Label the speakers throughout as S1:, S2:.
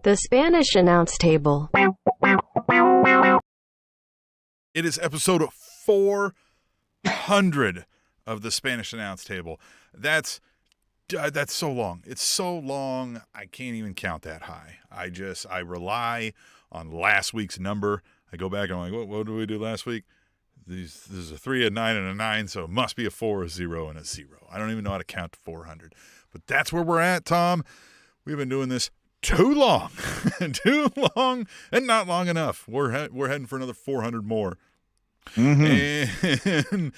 S1: The Spanish Announce Table.
S2: It is episode 400 of the Spanish Announce Table. That's so long. It's so long, I can't even count that high. I rely on last week's number. I go back and I'm like, what did we do last week? This is a 3, a 9, and a 9, so it must be a 4, a 0, and a 0. I don't even know how to count to 400. But that's where we're at, Tom. We've been doing this too long. Too long and not long enough. We're heading for another 400 more. Mm-hmm. And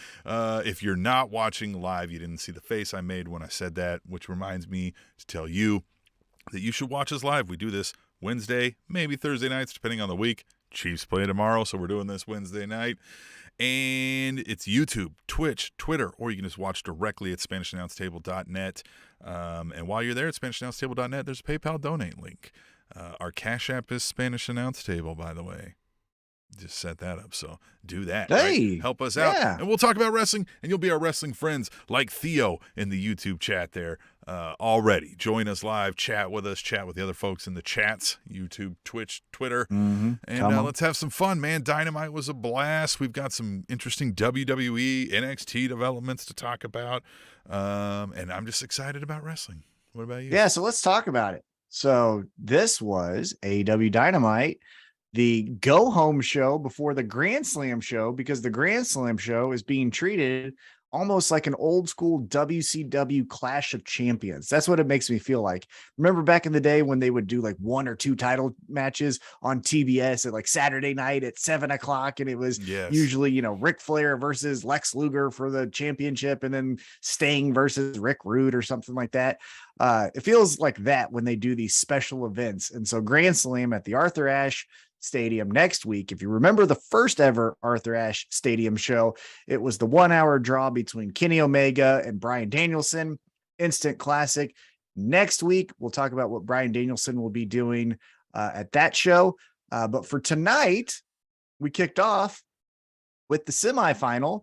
S2: if you're not watching live, you didn't see the face I made when I said that, which reminds me to tell you that you should watch us live. We do this Wednesday, maybe Thursday nights, depending on the week. Chiefs play tomorrow, so we're doing this Wednesday night. And it's YouTube, Twitch, Twitter, or you can just watch directly at SpanishAnnounceTable.net. And while you're there at SpanishAnnounceTable.net, there's a PayPal donate link. Our Cash App is Spanish Announce Table, by the way. Just set that up, so do that.
S3: Hey,
S2: right? Help us out.
S3: Yeah.
S2: And we'll talk about wrestling, and you'll be our wrestling friends like Theo in the YouTube chat there already. Join us live, chat with us, chat with the other folks in the chats, YouTube, Twitch, Twitter. And let's have some fun, man. Dynamite was a blast. We've got some interesting WWE, NXT developments to talk about, and I'm just excited about wrestling. What about you?
S3: Yeah, so let's talk about it. So this was AEW Dynamite, the go-home show before the Grand Slam show, because the Grand Slam show is being treated almost like an old school WCW Clash of Champions. That's what it makes me feel like. Remember back in the day when they would do like 1 or 2 title matches on TBS at like Saturday night at 7:00, and it was usually, Ric Flair versus Lex Luger for the championship, and then Sting versus Rick Rude or something like that. It feels like that when they do these special events. And so Grand Slam at the Arthur Ashe Stadium next week. If you remember the first ever Arthur Ashe Stadium show, it was the 1-hour draw between Kenny Omega and Bryan Danielson. Instant classic. Next week, we'll talk about what Bryan Danielson will be doing at that show. But for tonight, we kicked off with the semifinal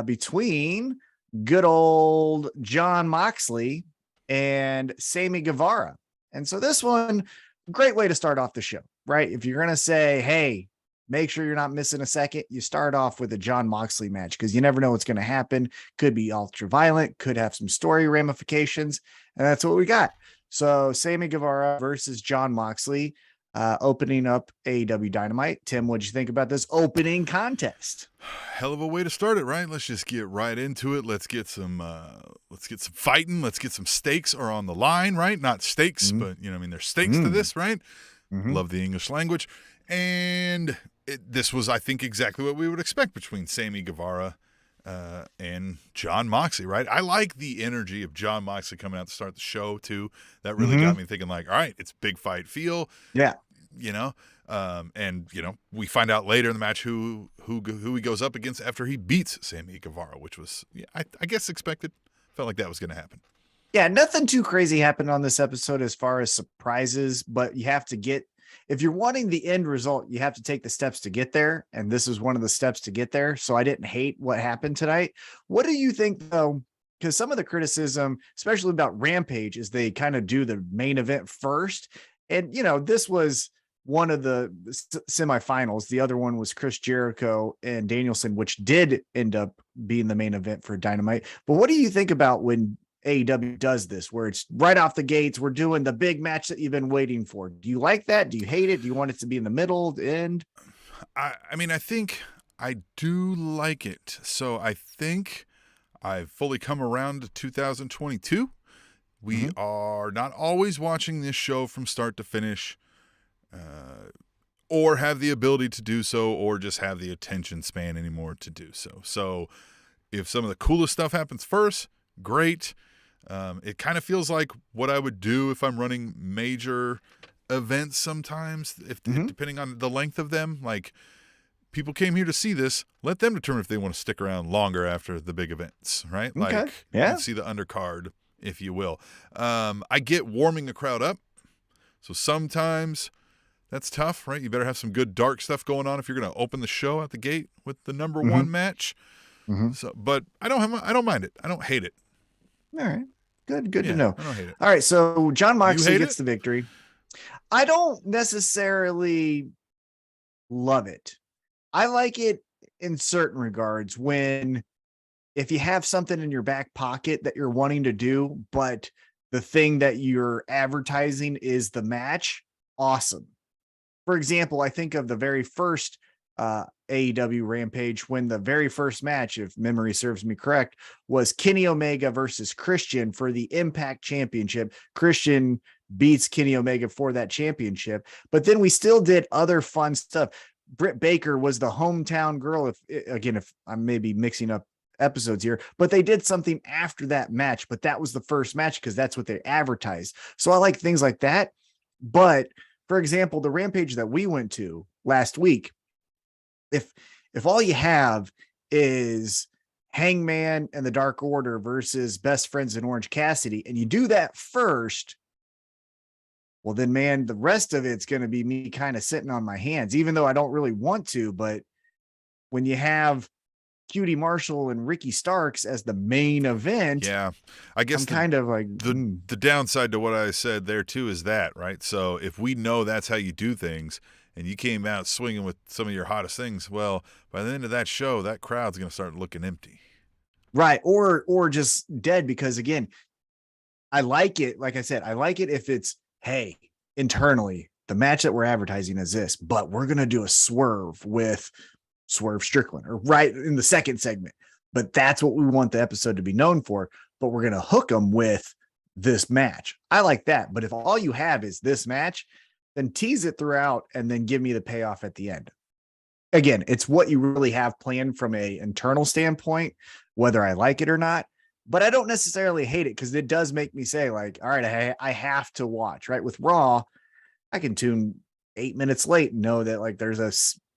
S3: between good old Jon Moxley and Sami Guevara. And so this one, great way to start off the show, right? If you're going to say, hey, make sure you're not missing a second, you start off with a Jon Moxley match, because you never know what's going to happen. Could be ultra violent, could have some story ramifications, and that's what we got. So Sami Guevara versus Jon Moxley, opening up AEW Dynamite. Tim, what'd you think about this opening contest?
S2: Hell of a way to start it, right? Let's just get right into it. Let's get some fighting. Let's get some stakes are on the line, right? Not stakes, but there's stakes to this, right? Love the English language. And this was, I think, exactly what we would expect between Sami Guevara and Jon Moxley, right? I like the energy of Jon Moxley coming out to start the show, too. That really got me thinking, like, all right, it's big fight feel.
S3: Yeah.
S2: And we find out later in the match who he goes up against after he beats Sami Guevara, which was, I guess, expected. Felt like that was going to happen.
S3: Yeah, nothing too crazy happened on this episode as far as surprises, but you have to if you're wanting the end result, you have to take the steps to get there. And this is one of the steps to get there. So I didn't hate what happened tonight. What do you think, though? Because some of the criticism, especially about Rampage, is they kind of do the main event first. And, this was one of the semifinals. The other one was Chris Jericho and Danielson, which did end up being the main event for Dynamite. But what do you think about when AEW does this, where it's right off the gates, we're doing the big match that you've been waiting for? Do you like that? Do you hate it? Do you want it to be in the middle, the end?
S2: I think I do like it. So I think I've fully come around to 2022. We are not always watching this show from start to finish, or have the ability to do so, or just have the attention span anymore to do so. So if some of the coolest stuff happens first, great. It kind of feels like what I would do if I'm running major events sometimes, if depending on the length of them. Like, people came here to see this, let them determine if they want to stick around longer after the big events, right?
S3: Okay. Yeah.
S2: See the undercard, if you will. I get warming the crowd up. So sometimes that's tough, right? You better have some good dark stuff going on if you're going to open the show out the gate with the number one match. So, but I don't mind it. I don't hate it.
S3: All right. Good to know.
S2: I don't hate it.
S3: All right. So Jon Moxley gets the victory. I don't necessarily love it. I like it in certain regards when if you have something in your back pocket that you're wanting to do, but the thing that you're advertising is the match, awesome. For example, I think of the very first AEW Rampage when the very first match, if memory serves me correct, was Kenny Omega versus Christian for the Impact Championship. Christian beats Kenny Omega for that championship, but then we still did other fun stuff. Britt Baker was the hometown girl. If I'm maybe mixing up episodes here, but they did something after that match, but that was the first match because that's what they advertised. So I like things like that. But for example, the Rampage that we went to last week, if all you have is Hangman and the Dark Order versus Best Friends in Orange Cassidy, and you do that first, well then, man, the rest of it's going to be me kind of sitting on my hands, even though I don't really want to. But when you have Cutie Marshall and Ricky Starks as the main event,
S2: yeah, I guess
S3: I'm kind of like
S2: the downside to what I said there too is that, right? So if we know that's how you do things, and you came out swinging with some of your hottest things, well, by the end of that show, that crowd's going to start looking empty,
S3: right, or just dead. Because again, I like it. Like I said, I like it if it's, hey, internally, the match that we're advertising is this, but we're going to do a swerve with Swerve Strickland, or right in the second segment. But that's what we want the episode to be known for. But we're going to hook them with this match. I like that. But if all you have is this match, then tease it throughout and then give me the payoff at the end. Again, it's what you really have planned from a internal standpoint, whether I like it or not. But I don't necessarily hate it because it does make me say, like, all right, I have to watch. Right, with Raw, I can tune 8 minutes late and know that like there's a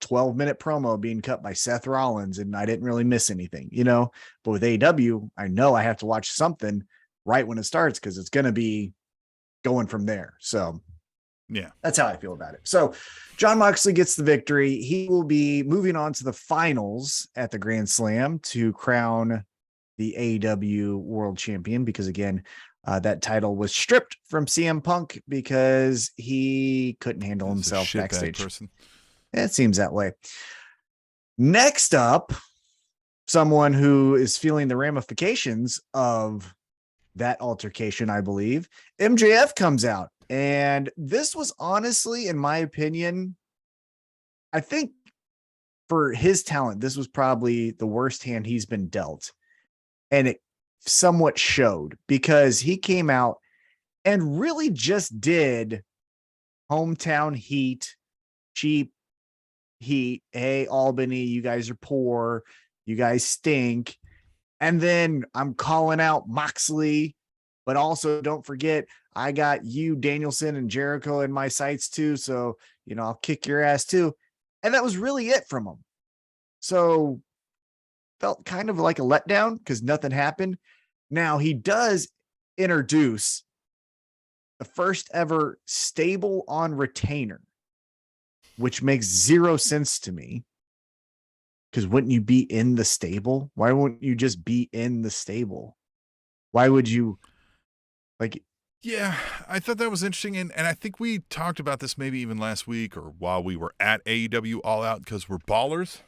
S3: 12-minute promo being cut by Seth Rollins and I didn't really miss anything, you know. But with AEW, I know I have to watch something right when it starts because it's going to be going from there. So
S2: yeah,
S3: that's how I feel about it. So Jon Moxley gets the victory. He will be moving on to the finals at the Grand Slam to crown the AEW World Champion, because again, that title was stripped from CM Punk because he couldn't handle himself backstage.
S2: Person.
S3: It seems that way. Next up, someone who is feeling the ramifications of that altercation, I believe, MJF comes out. And this was honestly, in my opinion, I think for his talent, this was probably the worst hand he's been dealt. And it somewhat showed because he came out and really just did hometown heat, cheap heat. Hey, Albany, you guys are poor. You guys stink. And then I'm calling out Moxley, but also don't forget, I got you, Danielson, and Jericho in my sights too. So, you know, I'll kick your ass too. And that was really it from him. So felt kind of like a letdown because nothing happened. Now he does introduce the first ever stable on retainer, which makes zero sense to me. Because wouldn't you be in the stable? Why wouldn't you just be in the stable? Why would you like?
S2: Yeah, I thought that was interesting. And I think we talked about this maybe even last week or while we were at AEW All Out because we're ballers.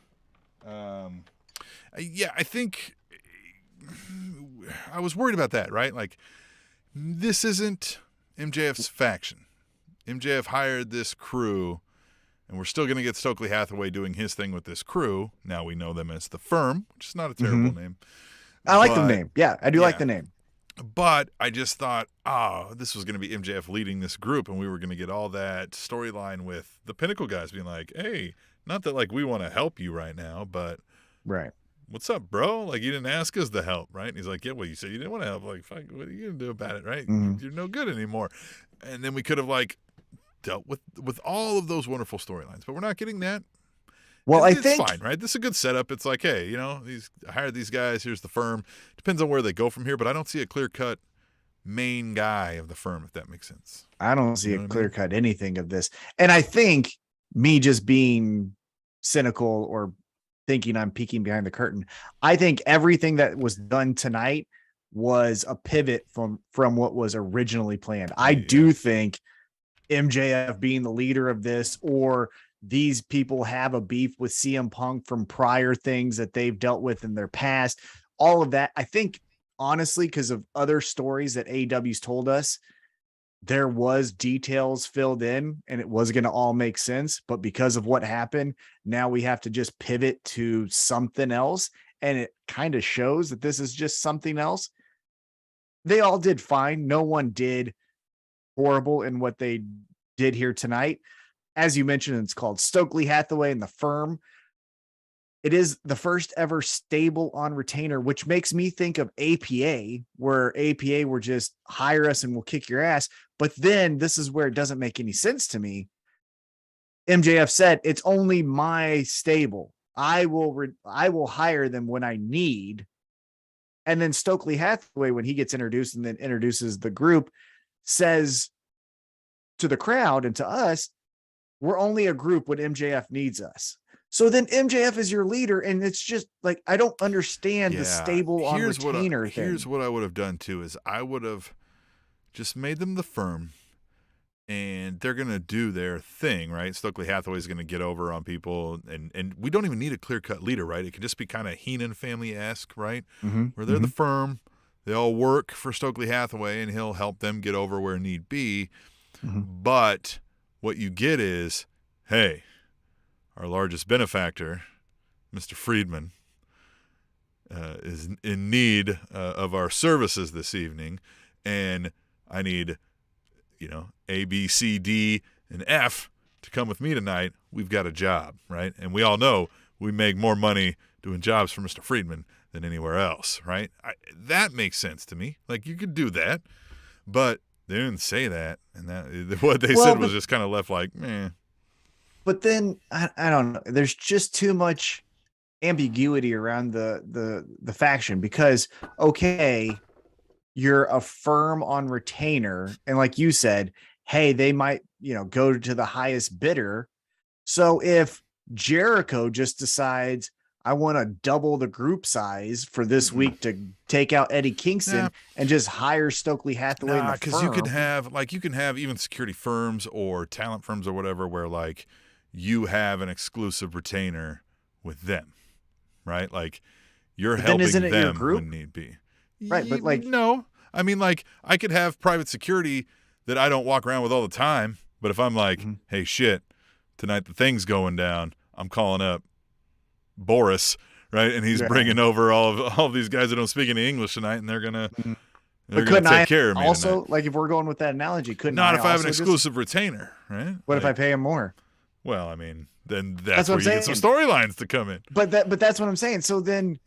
S2: Yeah, I think I was worried about that, right? Like, this isn't MJF's faction. MJF hired this crew, and we're still going to get Stokely Hathaway doing his thing with this crew. Now we know them as The Firm, which is not a terrible name.
S3: I like the name. Yeah, I do like the name.
S2: But I just thought, this was going to be MJF leading this group, and we were going to get all that storyline with the Pinnacle guys being like, hey, not that like we want to help you right now, but
S3: right.
S2: What's up, bro? Like, you didn't ask us to help, right? And he's like, yeah, well, you said you didn't want to help. Like, fuck, what are you going to do about it, right? You're no good anymore. And then we could have, like, dealt with all of those wonderful storylines. But we're not getting that.
S3: Well,
S2: it's
S3: I think
S2: fine, right? This is a good setup. It's like, hey, you know, I hired these guys. Here's the Firm. Depends on where they go from here. But I don't see a clear-cut main guy of the Firm, if that makes sense.
S3: I don't see a clear-cut anything of this. And I think me just being cynical or thinking I'm peeking behind the curtain, I think everything that was done tonight was a pivot from what was originally planned. I do think MJF being the leader of this, or these people have a beef with CM Punk from prior things that they've dealt with in their past. All of that, I think, honestly, because of other stories that AEW's told us, there was details filled in and it was going to all make sense. But because of what happened, now we have to just pivot to something else. And it kind of shows that this is just something else. They all did fine. No one did horrible in what they did here tonight. As you mentioned, it's called Stokely Hathaway and the Firm. It is the first ever stable on retainer, which makes me think of APA, where APA were just hire us and we'll kick your ass. But then this is where it doesn't make any sense to me. MJF said, it's only my stable. I will hire them when I need. And then Stokely Hathaway, when he gets introduced and then introduces the group, says to the crowd and to us, we're only a group when MJF needs us. So then MJF is your leader, and it's just like, I don't understand the stable on retainer thing.
S2: Here's what I would have done too, is I would have just made them the Firm, and they're going to do their thing, right? Stokely Hathaway's going to get over on people, and we don't even need a clear-cut leader, right? It can just be kind of Heenan family-esque, right? Where they're the Firm, they all work for Stokely Hathaway, and he'll help them get over where need be. But what you get is, hey, our largest benefactor, Mr. Friedman, is in need of our services this evening, and I need, A, B, C, D, and F to come with me tonight. We've got a job, right? And we all know we make more money doing jobs for Mr. Friedman than anywhere else, right? That makes sense to me. Like, you could do that, but they didn't say that, and what they said was just kind of left like, meh.
S3: But then I don't know. There's just too much ambiguity around the faction, because okay, you're a Firm on retainer, and like you said, hey, they might go to the highest bidder. So if Jericho just decides, I want to double the group size for this week to take out Eddie Kingston and just hire Stokely Hathaway,
S2: because you can have even security firms or talent firms or whatever, where like you have an exclusive retainer with them, right? Like you're helping them when need be.
S3: Right, but like,
S2: no, I mean, like I could have private security that I don't walk around with all the time, but if I'm like, hey, shit, tonight the thing's going down, I'm calling up Boris, right? And he's bringing over all of these guys that don't speak any English tonight, and they're gonna take care of me
S3: also
S2: tonight.
S3: Like, if we're going with that analogy, if
S2: I have an exclusive retainer, right?
S3: What if I pay him more?
S2: Well, I mean, then that's where you get some storylines to come in.
S3: But that's what I'm saying. So then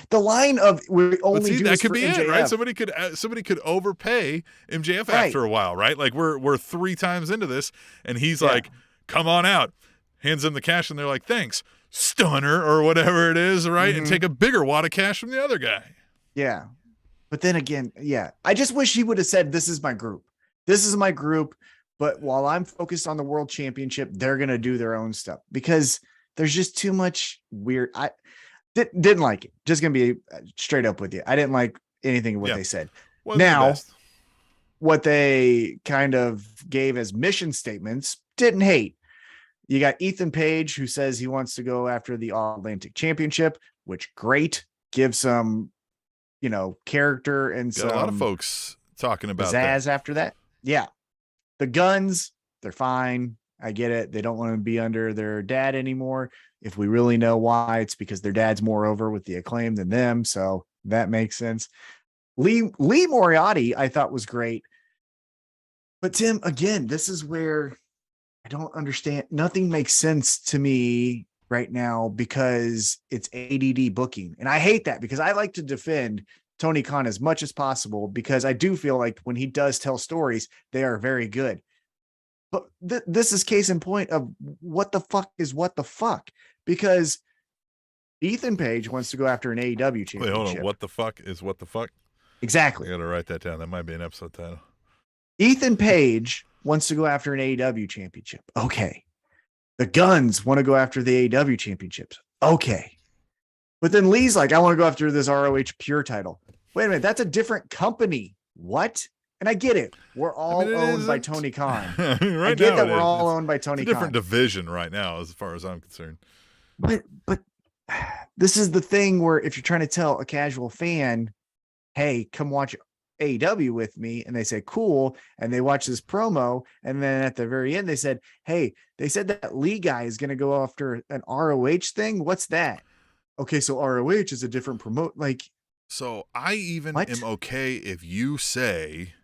S3: the line of we only do
S2: that could be
S3: MJF.
S2: it, right? Somebody could overpay MJF after a while, right? Like we're 3 times into this, and he's like, "Come on out," hands them the cash, and they're like, "Thanks, Stunner," or whatever it is, right? And take a bigger wad of cash from the other guy.
S3: Yeah, but then again, I just wish he would have said, "This is my group. This is my group." But while I'm focused on the world championship, they're going to do their own stuff, because there's just too much weird. I didn't like it. Just going to be straight up with you. I didn't like anything of what they said. Now, what they kind of gave as mission statements, didn't hate. You got Ethan Page, who says he wants to go after the All-Atlantic Championship, which great. Give some, character and
S2: got a lot of folks talking about
S3: pizzazz
S2: that.
S3: After that. Yeah. The Guns, they're fine. I get it. They don't want to be under their dad anymore. If we really know why, it's because their dad's more over with the Acclaim than them. So that makes sense. Lee Moriarty, I thought, was great. But Tim, again, this is where I don't understand. Nothing makes sense to me right now, because it's ADD booking. And I hate that, because I like to defend Tony Khan as much as possible, because I do feel like when he does tell stories, they are very good. But this is case in point of what the fuck is what the fuck, because Ethan Page wants to go after an AEW championship.
S2: Wait, hold on. What the fuck is what the fuck?
S3: Exactly.
S2: I got to write that down. That might be an episode title.
S3: Ethan Page wants to go after an AEW championship. Okay. The Guns want to go after the AEW championships. Okay. But then Lee's like, I want to go after this ROH Pure title. Wait a minute. That's a different company. What? And I get it. We're all owned by
S2: isn't.
S3: Tony Khan.
S2: Right
S3: I get
S2: now
S3: that we're all owned by
S2: it's
S3: Tony
S2: a different
S3: Khan.
S2: division right now, as far as I'm concerned.
S3: But this is the thing where if you're trying to tell a casual fan, hey, come watch AEW with me, and they say cool, and they watch this promo, and then at the very end they said, hey, they said that Lee guy is going to go after an ROH thing. What's that? Okay, so ROH is a different promote. Like,
S2: so I even
S3: what?
S2: am okay if you say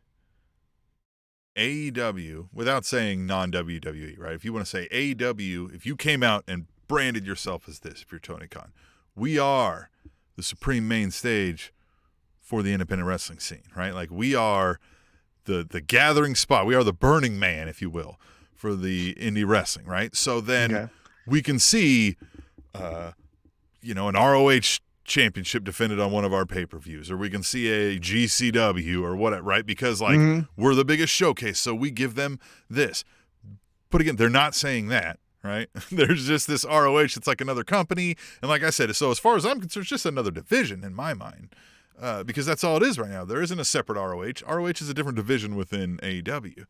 S2: AEW without saying non-WWE, right? If you want to say AEW, if you came out and branded yourself as this, if you're Tony Khan, we are the supreme main stage for the independent wrestling scene, right? Like we are the gathering spot. We are the Burning Man, if you will, for the indie wrestling, right? So then we can see, an ROH championship defended on one of our pay-per-views, or we can see a GCW or whatever, right? Because we're the biggest showcase, so we give them this. But again, they're not saying that, right? There's just this ROH. It's like another company, and like I said, so as far as I'm concerned, it's just another division in my mind. Because that's all it is right now. There isn't a separate ROH. ROH is a different division within AEW,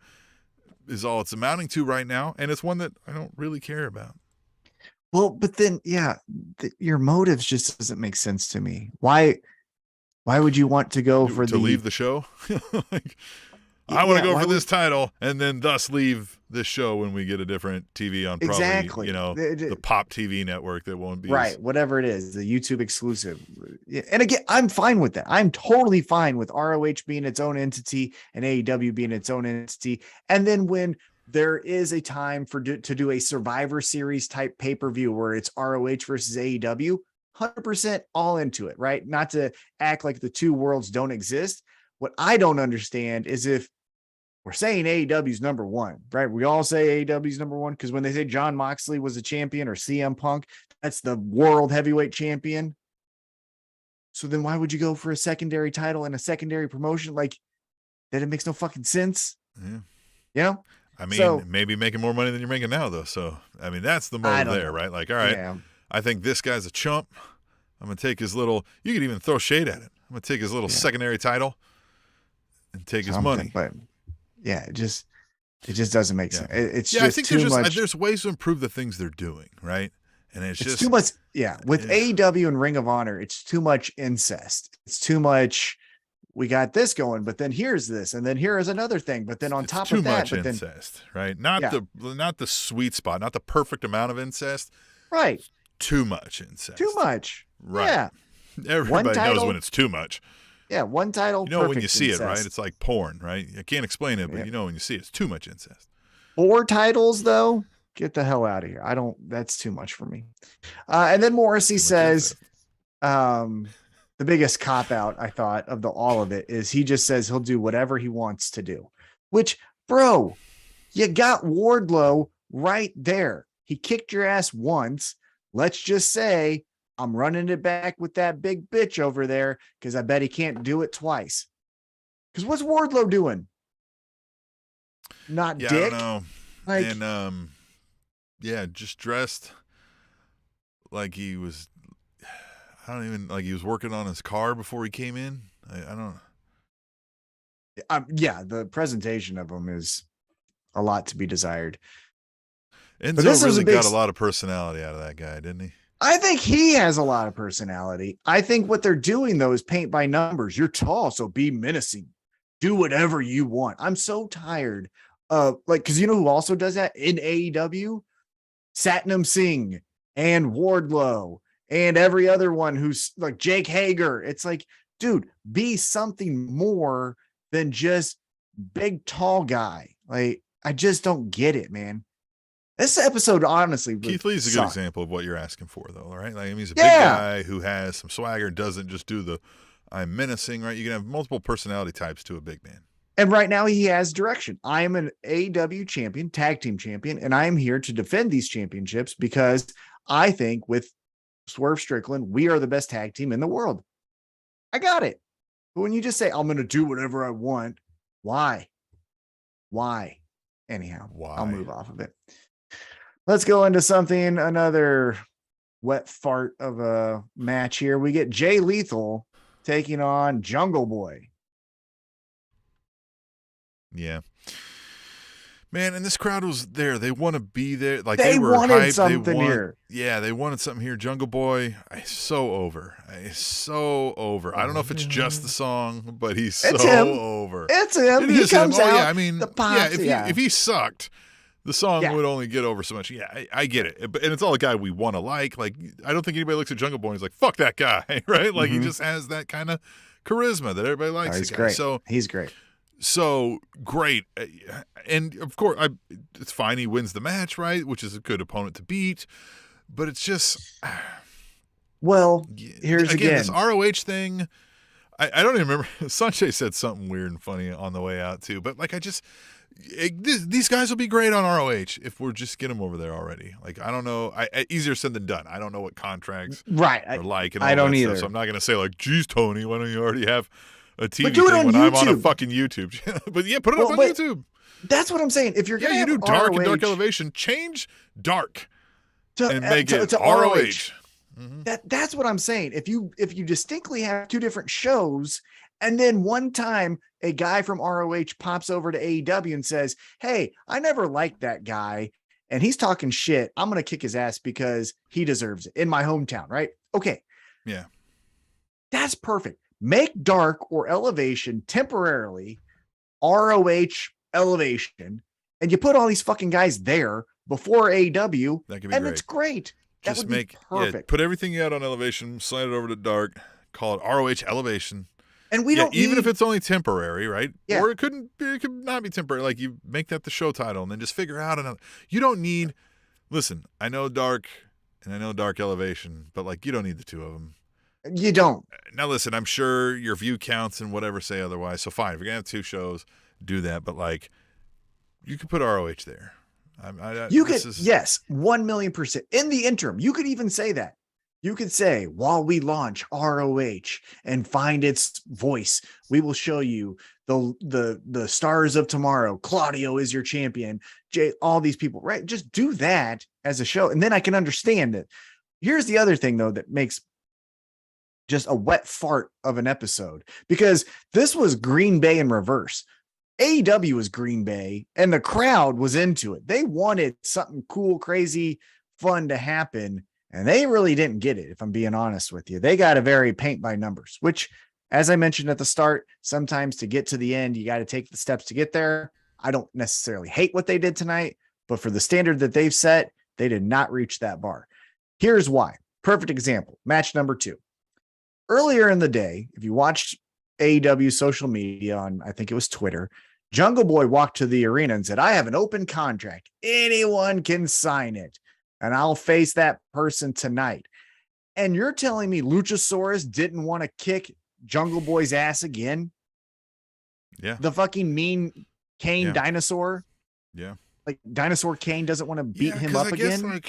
S2: is all it's amounting to right now, and it's one that I don't really care about.
S3: Well, but then, your motives just doesn't make sense to me. Why would you want to go
S2: to leave the show? I want to go for this title, and then thus leave this show when we get a different TV on probably, the Pop TV network that won't be
S3: right. Whatever it is, the YouTube exclusive. And again, I'm fine with that. I'm totally fine with ROH being its own entity and AEW being its own entity. And then when there is a time to do a Survivor Series type pay-per-view where it's ROH versus AEW, 100% all into it, right? Not to act like the two worlds don't exist. What I don't understand is if we're saying AEW is number one, right? We all say AEW is number one because when they say John Moxley was a champion or CM Punk, that's the world heavyweight champion. So then why would you go for a secondary title and a secondary promotion? Like, that it makes no fucking sense.
S2: Yeah. I mean, maybe making more money than you're making now, though. So, I mean, that's the motive there, right? Like, all right, I think this guy's a chump. I'm going to take his little, you could even throw shade at it. I'm going to take his little secondary title and take his money.
S3: But it just doesn't make sense. It's just
S2: I think
S3: too much.
S2: There's ways to improve the things they're doing, right? And it's just
S3: too much. Yeah. With AEW and Ring of Honor, it's too much incest. It's too much. We got this going, but then here's this, and then here is another thing. But then on top of that,
S2: too much incest, right? Not the sweet spot, not the perfect amount of incest.
S3: Right.
S2: Too much incest.
S3: Too much.
S2: Right.
S3: Yeah.
S2: Everybody knows when it's too much.
S3: Yeah, one title.
S2: You know when you see
S3: incest.
S2: it, right? It's like porn, right? I can't explain it, but you know when you see it, it's too much incest.
S3: 4 titles, though. Get the hell out of here. That's too much for me. And then Morrissey says, the biggest cop out I thought of all of it is he just says he'll do whatever he wants to do, which, bro, you got Wardlow right there. He kicked your ass once. Let's just say I'm running it back with that big bitch over there because I bet he can't do it twice. Because what's Wardlow doing? Not dick.
S2: I don't know. And just dressed like he was. I don't even he was working on his car before he came in. I don't
S3: know. The presentation of him is a lot to be desired.
S2: Enzo really got a lot of personality out of that guy, didn't he?
S3: I think he has a lot of personality. I think what they're doing, though, is paint by numbers. You're tall, so be menacing. Do whatever you want. I'm so tired of because you know who also does that in AEW? Satnam Singh and Wardlow and every other one who's like Jake Hager. It's like, dude, be something more than just big, tall guy. Like, I just don't get it, man. This episode, honestly,
S2: Keith Lee's a good example of what you're asking for, though, right? Like, I mean, he's a big guy who has some swagger, doesn't just do the I'm menacing, right? You can have multiple personality types to a big man.
S3: And right now he has direction. I am an AEW champion, tag team champion, and I am here to defend these championships because I think with Swerve Strickland, we are the best tag team in the world. I got it. But when you just say, I'm going to do whatever I want, why? Anyhow, I'll move off of it. Let's go into another wet fart of a match here. We get Jay Lethal taking on Jungle Boy.
S2: Yeah. Man, and this crowd was there. They want to be there. Like
S3: They
S2: were
S3: wanted
S2: hyped.
S3: something here.
S2: Yeah, they wanted something here. Jungle Boy, so over. So over. I don't know if it's just the song, but he's
S3: It's
S2: so
S3: him.
S2: over.
S3: It's him.
S2: It
S3: He
S2: is him.
S3: comes out.
S2: Yeah, I mean,
S3: the pops,
S2: if he sucked, the song
S3: Yeah.
S2: would only get over so much. Yeah, I get it. And it's all a guy we want to like. Like, I don't think anybody looks at Jungle Boy and is like, fuck that guy, right? Like, he just has that kind of charisma that everybody likes.
S3: he's
S2: the guy.
S3: great.
S2: So
S3: He's great.
S2: So great. And of course, it's fine. He wins the match, right? Which is a good opponent to beat. But it's just.
S3: Well, here's again.
S2: This ROH thing. I don't even remember. Sanjay said something weird and funny on the way out, too. But, like, these guys will be great on ROH if we're just get them over there already. Like, I don't know. Easier said than done. I don't know what contracts are like. And all
S3: I don't
S2: that
S3: either.
S2: Stuff, so I'm not going to say, like, geez, Tony, why don't you already have a TV
S3: do it
S2: thing
S3: on
S2: when I'm on a
S3: YouTube.
S2: fucking YouTube channel? But yeah, put it up on YouTube.
S3: That's what I'm saying. If you're going to
S2: you
S3: have
S2: do dark
S3: ROH,
S2: and dark elevation, change dark
S3: to,
S2: and make it
S3: to
S2: ROH. Mm-hmm.
S3: That's what I'm saying. If you distinctly have two different shows, and then one time a guy from ROH pops over to AEW and says, "Hey, I never liked that guy, and he's talking shit. I'm going to kick his ass because he deserves it in my hometown." Right? Okay.
S2: Yeah.
S3: That's perfect. Make dark or elevation temporarily ROH elevation, and you put all these fucking guys there before AEW,
S2: That could be
S3: and
S2: great.
S3: it's great. That
S2: Just
S3: would be perfect.
S2: put everything you had on elevation, slide it over to dark, call it ROH elevation.
S3: And we don't
S2: even
S3: need,
S2: if it's only temporary, right?
S3: Yeah.
S2: Or it could not be temporary. Like, you make that the show title and then just figure out another. You don't need. Listen, I know dark and I know dark elevation, but like, you don't need the two of them.
S3: you don't.
S2: Now, listen, I'm sure your view counts and whatever say otherwise. So fine, if you're gonna have two shows, do that. But like, you could put ROH there.
S3: You could, yes, 1,000,000%. In the interim, you could even say that. You could say, while we launch ROH and find its voice, we will show you the stars of tomorrow. Claudio is your champion. All these people, right? Just do that as a show, and then I can understand it. Here's the other thing, though, that makes just a wet fart of an episode, because this was Green Bay in reverse. AEW was Green Bay, and the crowd was into it. They wanted something cool, crazy, fun to happen, and they really didn't get it, if I'm being honest with you. They got a very paint by numbers, which, as I mentioned at the start, sometimes to get to the end, you got to take the steps to get there. I don't necessarily hate what they did tonight, but for the standard that they've set, they did not reach that bar. Here's why. Perfect example. Match number 2. Earlier in the day, if you watched AEW social media on, I think it was Twitter, Jungle Boy walked to the arena and said, "I have an open contract. Anyone can sign it, and I'll face that person tonight." And you're telling me Luchasaurus didn't want to kick Jungle Boy's ass again?
S2: Yeah.
S3: The fucking mean Kane dinosaur?
S2: Yeah.
S3: Like, Dinosaur Kane doesn't want to beat him up again?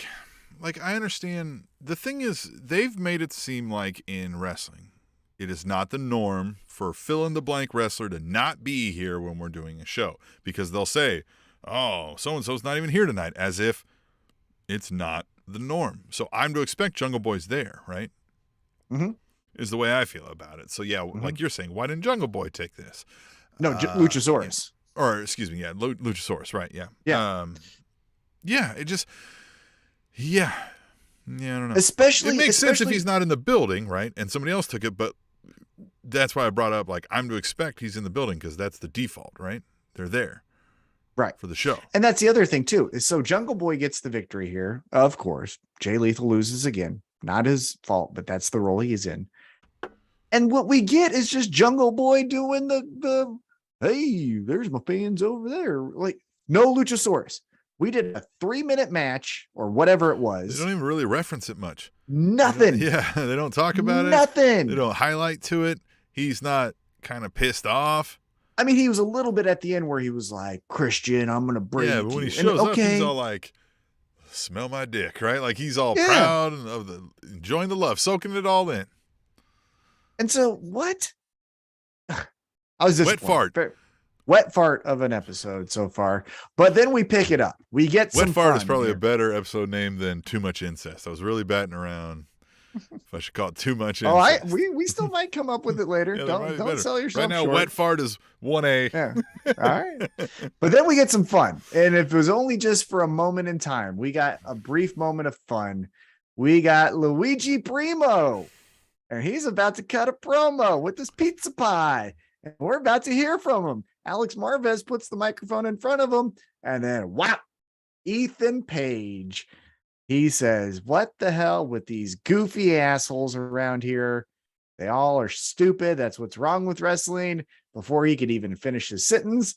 S2: Like, I understand. The thing is, they've made it seem like in wrestling, it is not the norm for fill-in-the-blank wrestler to not be here when we're doing a show, because they'll say, "Oh, so-and-so's not even here tonight," as if it's not the norm. So I'm to expect Jungle Boy's there, right?
S3: Mm-hmm.
S2: Is the way I feel about it. So, yeah, like you're saying, why didn't Jungle Boy take this?
S3: No, Luchasaurus.
S2: Yeah. Or, excuse me, Luchasaurus, right, yeah.
S3: Yeah.
S2: It just... Yeah, I don't know.
S3: Especially,
S2: it makes sense if he's not in the building, right? And somebody else took it, but that's why I brought up, like, I'm to expect he's in the building, because that's the default, right? They're there,
S3: right,
S2: for the show.
S3: And that's the other thing too. Is so Jungle Boy gets the victory here. Of course, Jay Lethal loses again. Not his fault, but that's the role he's in. And what we get is just Jungle Boy doing the "Hey, there's my fans over there." Like, no Luchasaurus. We did a 3-minute match or whatever it was.
S2: They don't even really reference it much.
S3: Nothing.
S2: They don't talk about
S3: Nothing.
S2: They don't highlight to it. He's not kind of pissed off.
S3: I mean, he was a little bit at the end where he was like, "Christian, I'm going to break you."
S2: Yeah, but when he shows up, he's all like, "Smell my dick," right? Like, he's all proud and enjoying the love, soaking it all in.
S3: And so what? I was just wet fart of an episode so far, but then we pick it up. We get some
S2: Wet fart
S3: fun
S2: is probably
S3: here.
S2: a better episode name than Too Much Incest. I was really batting around. if I should call it too much
S3: Oh,
S2: incest.
S3: we still might come up with it later.
S2: Yeah,
S3: don't sell yourself
S2: right now.
S3: short.
S2: Wet fart is 1A.
S3: Yeah. All right. But then we get some fun. And if it was only just for a moment in time, we got a brief moment of fun. We got Luigi Primo, and he's about to cut a promo with this pizza pie. And we're about to hear from him. Alex Marvez puts the microphone in front of him, and then wow, Ethan Page. He says, what the hell with these goofy assholes around here? They all are stupid. That's what's wrong with wrestling. Before he could even finish his sentence,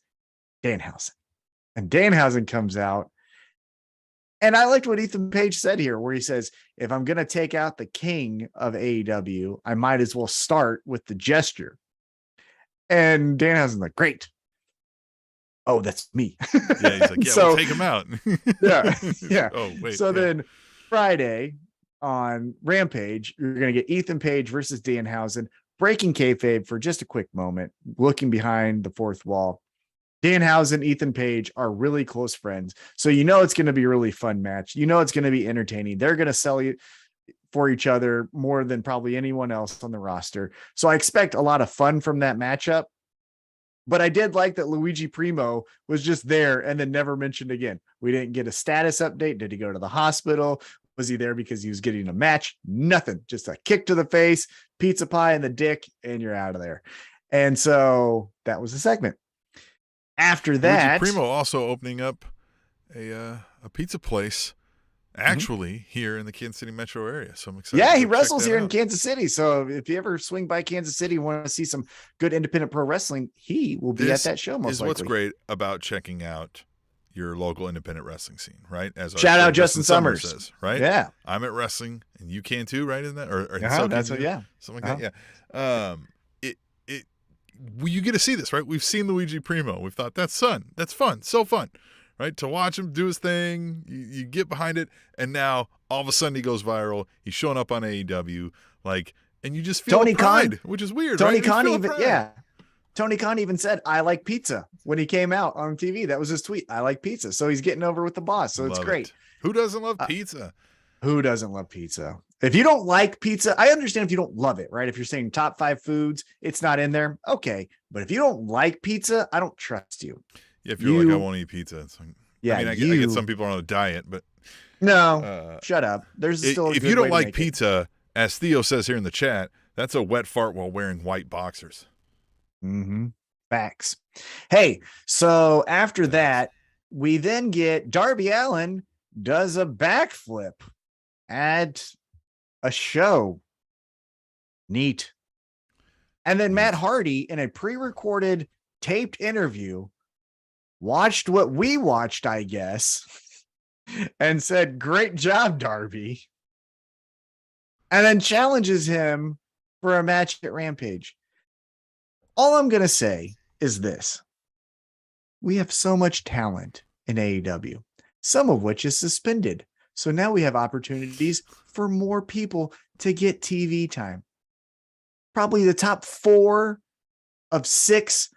S3: Dan Hausen. And Dan Hausen comes out. And I liked what Ethan Page said here, where he says, if I'm going to take out the king of AEW, I might as well start with the gesture. And Dan Hausen's like, great. Oh, that's me.
S2: Yeah, he's like, yeah,
S3: so,
S2: we'll take him out.
S3: yeah.
S2: Oh, wait.
S3: So then Friday on Rampage, you're going to get Ethan Page versus Dan Hausen, breaking kayfabe for just a quick moment, looking behind the fourth wall. Dan Hausen, Ethan Page are really close friends. So you know it's going to be a really fun match. You know it's going to be entertaining. They're going to sell you for each other more than probably anyone else on the roster. So I expect a lot of fun from that matchup. But I did like that Luigi Primo was just there and then never mentioned again. We didn't get a status update. Did he go to the hospital? Was he there because he was getting a match? Nothing. Just a kick to the face, pizza pie in the dick, and you're out of there. And so that was the segment. After that,
S2: Luigi Primo also opening up a pizza place actually here in the Kansas City metro area. So I'm excited.
S3: Yeah, he wrestles here in Kansas City. So if you ever swing by Kansas City and want to see some good independent pro wrestling, he will be at that show most likely.
S2: What's great about checking out your local independent wrestling scene, right? As our
S3: shout out Justin Summers
S2: says, right?
S3: Yeah,
S2: I'm at wrestling and you can too, right? Isn't that or
S3: that's what, yeah,
S2: something like that. Yeah. You get to see this, right? We've seen Luigi Primo. We've thought that's fun, so fun, right? To watch him do his thing, you get behind it, and now all of a sudden he goes viral. He's showing up on AEW, and you just feel
S3: Tony
S2: pride,
S3: Khan,
S2: which is weird.
S3: Tony
S2: right?
S3: Khan even, yeah. Tony Khan even said, "I like pizza" when he came out on TV. That was his tweet. I like pizza, so he's getting over with the boss. So it's great.
S2: Who doesn't love pizza?
S3: Who doesn't love pizza? If you don't like pizza, I understand if you don't love it, right? If you're saying top 5 foods, it's not in there. Okay. But if you don't like pizza, I don't trust you.
S2: Yeah, if you're like, I won't eat pizza. It's like,
S3: yeah,
S2: I get some people are on a diet, but
S3: no, shut up. There's still
S2: if you don't like pizza, as Theo says here in the chat, that's a wet fart while wearing white boxers.
S3: Mm-hmm. Facts. Hey, so after that, we then get Darby Allin does a backflip at a show. Neat. And then Matt Hardy, in a pre-recorded taped interview, watched what we watched, I guess, and said, "Great job, Darby." And then challenges him for a match at Rampage. All I'm going to say is this. We have so much talent in AEW, some of which is suspended. So now we have opportunities for more people to get TV time. Probably the top 4 of 6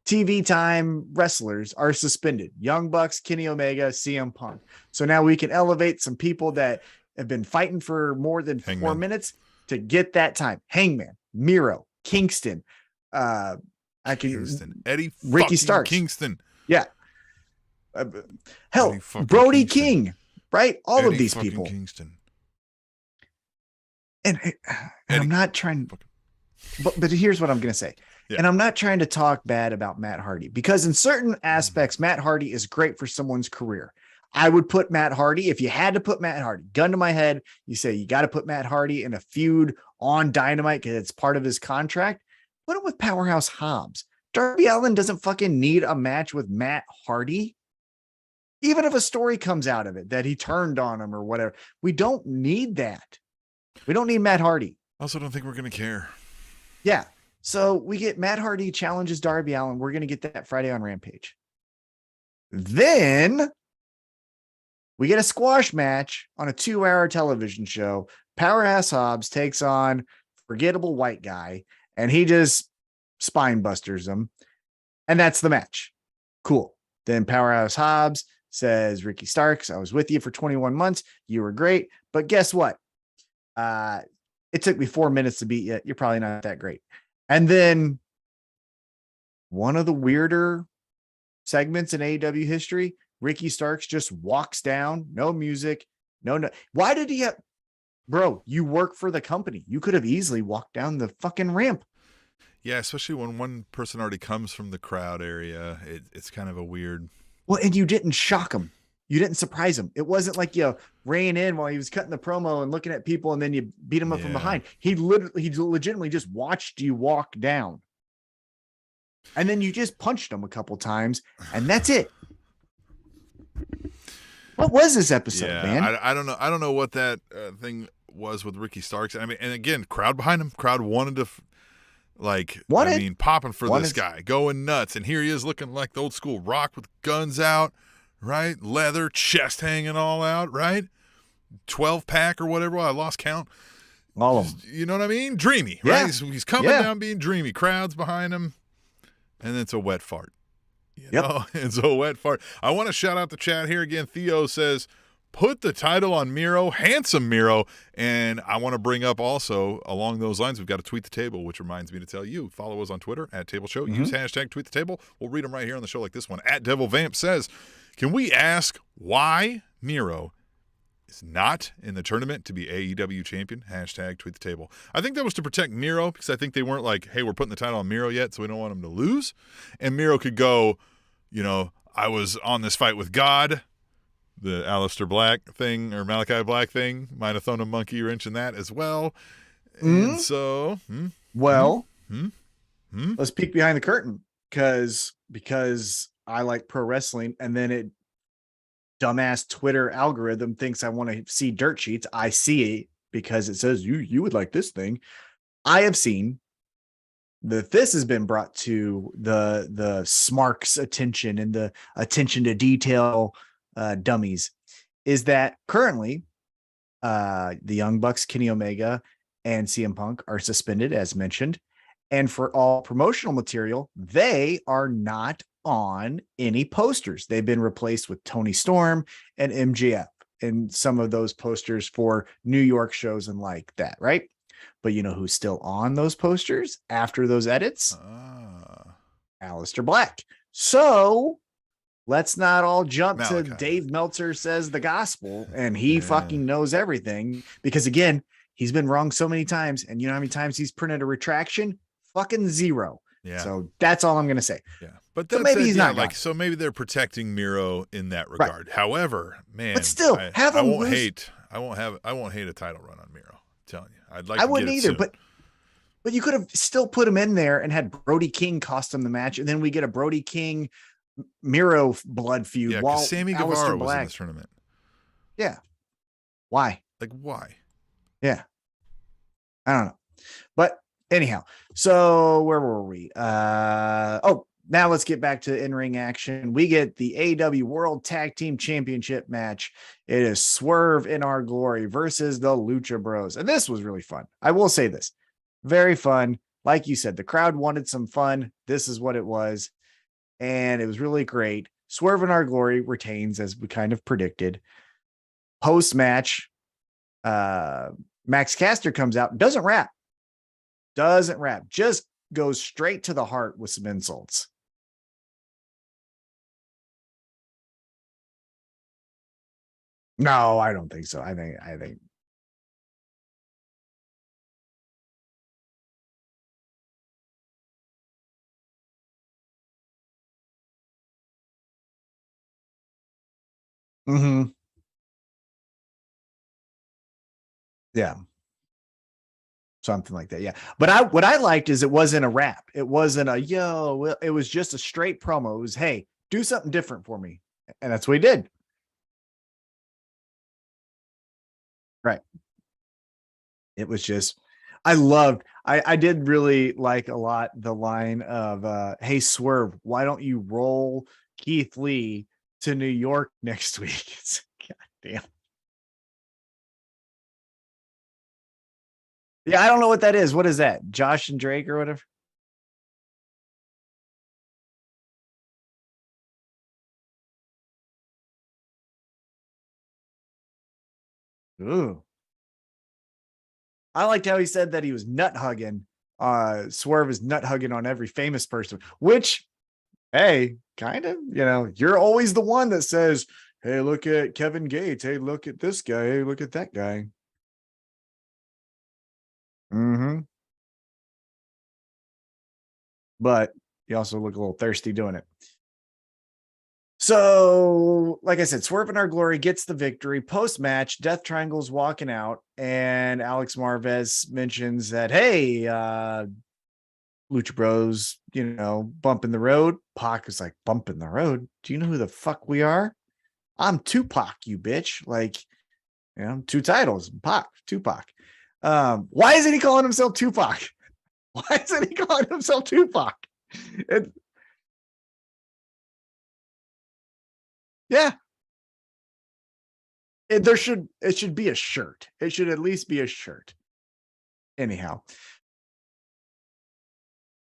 S3: TV time wrestlers are suspended. Young Bucks, Kenny Omega, CM Punk. So now we can elevate some people that have been fighting for more than 4 minutes to get that time. Hangman, Miro, Kingston,
S2: Eddie
S3: Ricky Starks,
S2: Kingston.
S3: Yeah. Hell, Brody Kingston. King, right? All Eddie of these people.
S2: Kingston.
S3: And I'm not trying, but here's what I'm going to say. Yeah. And I'm not trying to talk bad about Matt Hardy, because in certain aspects, Matt Hardy is great for someone's career. I would put Matt Hardy, if you had to put Matt Hardy, gun to my head, you say you got to put Matt Hardy in a feud on Dynamite because it's part of his contract. Put him with Powerhouse Hobbs. Darby Allin doesn't fucking need a match with Matt Hardy. Even if a story comes out of it that he turned on him or whatever, we don't need that. We don't need Matt Hardy.
S2: I also don't think we're going to care.
S3: Yeah. So we get Matt Hardy challenges Darby Allin. We're going to get that Friday on Rampage. Then we get a squash match on a 2-hour television show. Powerhouse Hobbs takes on forgettable white guy, and he just spine busters him. And that's the match. Cool. Then Powerhouse Hobbs says, "Ricky Starks, I was with you for 21 months. You were great. But guess what? It took me 4 minutes to beat you. You're probably not that great. And then one of the weirder segments in AEW history, Ricky Starks just walks down, no music, no. Why did he have, bro? You work for the company. You could have easily walked down the fucking ramp.
S2: Yeah, especially when one person already comes from the crowd area. It's kind of a weird.
S3: Well, and you didn't shock him. You didn't surprise him. It wasn't like you ran in while he was cutting the promo and looking at people, and then you beat him up from behind. He legitimately just watched you walk down. And then you just punched him a couple times, and that's it. What was this episode, man?
S2: I don't know. I don't know what that thing was with Ricky Starks. I mean, and again, crowd behind him. Crowd wanted to, popping for this guy, going nuts. And here he is looking like the old school Rock with guns out, right? Leather, chest hanging all out, right? 12-pack or whatever. I lost count.
S3: All of them.
S2: You know what I mean? Dreamy, right? He's coming down being dreamy. Crowds behind him. And it's a wet fart. You know, it's a wet fart. I want to shout out the chat here again. Theo says, put the title on Miro, handsome Miro. And I want to bring up also along those lines, we've got to tweet the table, which reminds me to tell you, follow us on Twitter at Table Show. Use hashtag tweet the table. We'll read them right here on the show like this one. At Devil Vamp says, can we ask why Miro is not in the tournament to be AEW champion? Hashtag tweet the table. I think that was to protect Miro, because I think they weren't like, hey, we're putting the title on Miro yet, so we don't want him to lose. And Miro could go, you know, I was on this fight with God, the Aleister Black thing or Malachi Black thing. Might have thrown a monkey wrench in that as well. And so,
S3: let's peek behind the curtain, because I like pro wrestling, and then it dumbass Twitter algorithm thinks I want to see dirt sheets. I see it because it says you would like this thing. I have seen that this has been brought to the Smarks attention and the attention to detail dummies, is that currently the Young Bucks, Kenny Omega, and CM Punk are suspended, as mentioned. And for all promotional material, they are not on any posters. They've been replaced with Tony Storm and MJF and some of those posters for New York shows and like that, right? But you know who's still on those posters after those edits? Aleister Black. So let's not all jump to Dave Meltzer says the gospel and he fucking knows everything, because again, he's been wrong so many times. And you know how many times he's printed a retraction? Fucking zero. Yeah. So that's all I'm going to say.
S2: Yeah. But so maybe he's not like, so maybe they're protecting Miro in that regard. Right. However, man, but still I won't hate a title run on Miro. I'm telling you, I'd like I wouldn't either,
S3: but you could have still put him in there and had Brody King cost him the match. And then we get a Brody King Miro blood feud.
S2: Yeah. While Sami Guevara was in this tournament.
S3: Yeah. Why?
S2: Like why?
S3: Yeah. I don't know. But anyhow, so where were we? Now let's get back to in-ring action. We get the AEW World Tag Team Championship match. It is Swerve in Our Glory versus the Lucha Bros. And this was really fun. I will say this. Very fun. Like you said, the crowd wanted some fun. This is what it was. And it was really great. Swerve in Our Glory retains, as we kind of predicted. Post-match, Max Caster comes out, doesn't rap, just goes straight to the heart with some insults. No, I don't think so. I think yeah. Something like that. Yeah. But what I liked is it wasn't a rap. It wasn't a yo, it was just a straight promo. It was, hey, do something different for me. And that's what he did. Right. It was just, I did really like a lot the line of, hey, Swerve, why don't you roll Keith Lee to New York next week? It's, God damn. Yeah, I don't know what that is. What is that? Josh and Drake or whatever? Ooh. I liked how he said that he was nut hugging. Swerve is nut hugging on every famous person, which, hey, kind of, you're always the one that says, hey, look at Kevin Gates. Hey, look at this guy. Hey, look at that guy. Mm-hmm. But you also look a little thirsty doing it. So, like I said, Swerve in Our Glory gets the victory. Post-match, Death Triangle's walking out, and Alex Marvez mentions that, hey, Lucha Bros, bumping the road. Pac is like, bumping the road? Do you know who the fuck we are? I'm Tupac, you bitch. Like, 2 titles, Pac, Tupac. Why isn't he calling himself Tupac? Why isn't he calling himself Tupac? Yeah. It should be a shirt. It should at least be a shirt. Anyhow.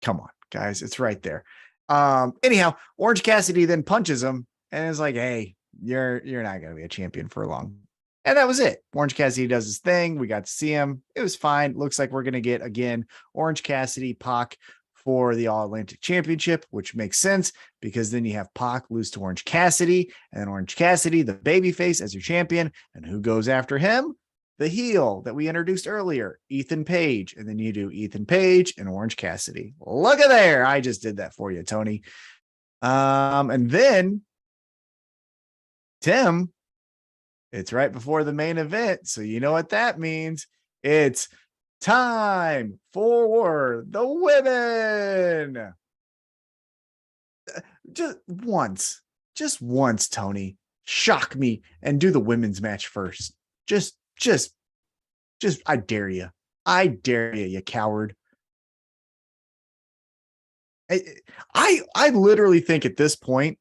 S3: Come on, guys. It's right there. Anyhow, Orange Cassidy then punches him and is like, hey, you're not gonna be a champion for long. And that was it. Orange Cassidy does his thing. We got to see him. It was fine. Looks like we're gonna get again Orange Cassidy, Pac for the All Atlantic Championship, which makes sense because then you have Pac lose to Orange Cassidy, and then Orange Cassidy, the babyface, as your champion. And who goes after him? The heel that we introduced earlier, Ethan Page. And then you do Ethan Page and Orange Cassidy. Look at there. I just did that for you, Tony. And then Tim, it's right before the main event. So you know what that means. It's time for the women. Just once, Tony, shock me and do the women's match first. Just, I dare you. I dare you, you coward. I literally think at this point,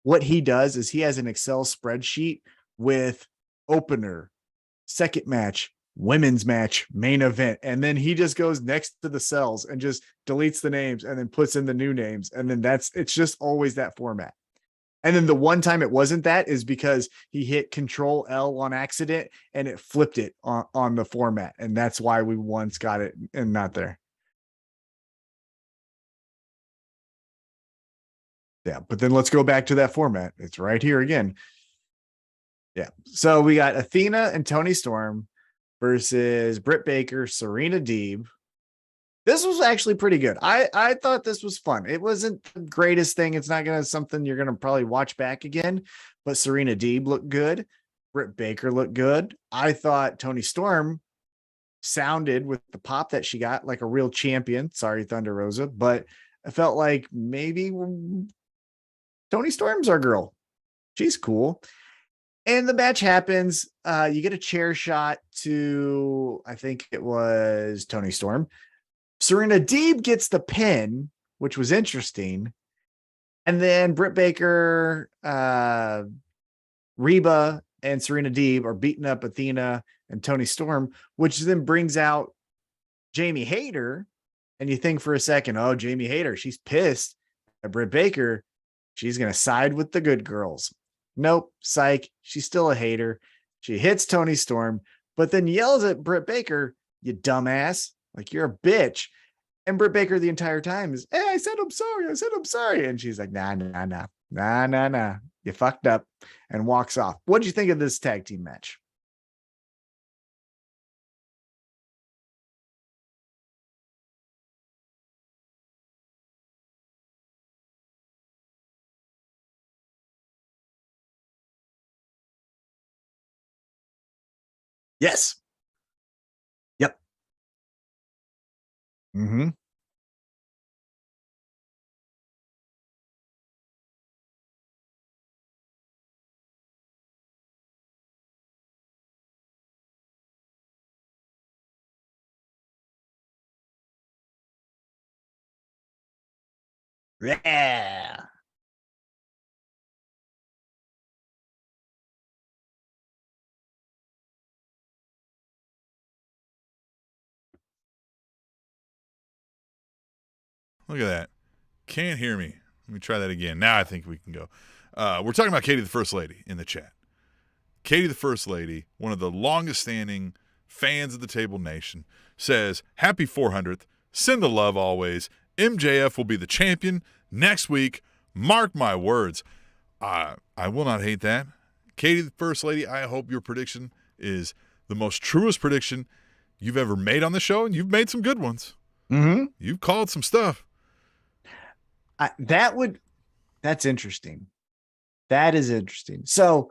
S3: what he does is he has an Excel spreadsheet with opener, second match, women's match, main event. And then he just goes next to the cells and just deletes the names and then puts in the new names. And then it's just always that format. And then the one time it wasn't that is because he hit Control L on accident and it flipped it on the format. And that's why we once got it and not there. Yeah. But then let's go back to that format. It's right here again. Yeah. So we got Athena and Toni Storm versus Britt Baker, Serena Deeb. This was actually pretty good. I thought this was fun. It wasn't the greatest thing. It's not going to something you're going to probably watch back again, but Serena Deeb looked good. Britt Baker looked good. I thought Toni Storm sounded with the pop that she got like a real champion. Sorry, Thunder Rosa, but I felt like maybe Toni Storm's our girl. She's cool. And the match happens. You get a chair shot to, I think it was Toni Storm. Serena Deeb gets the pin, which was interesting. And then Britt Baker, Reba, and Serena Deeb are beating up Athena and Toni Storm, which then brings out Jamie Hayter. And you think for a second, oh, Jamie Hayter, she's pissed at Britt Baker. She's going to side with the good girls. Nope, psych. She's still a hater. She hits Toni Storm, but then yells at Britt Baker, you dumbass. Like, you're a bitch. And Britt Baker the entire time is, hey, I said I'm sorry. I said I'm sorry. And she's like, nah. You fucked up, and walks off. What did you think of this tag team match? Yes. Yep. Mm-hmm. Yeah.
S2: Look at that. Can't hear me. Let me try that again. Now I think we can go. We're talking about Katie the First Lady in the chat. Katie the First Lady, one of the longest standing fans of the Table Nation, says, happy 400th. Send the love always. MJF will be the champion next week. Mark my words. I will not hate that. Katie, the First Lady, I hope your prediction is the most truest prediction you've ever made on the show, and you've made some good ones.
S3: Mm-hmm.
S2: You've called some stuff.
S3: That's interesting. That is interesting. So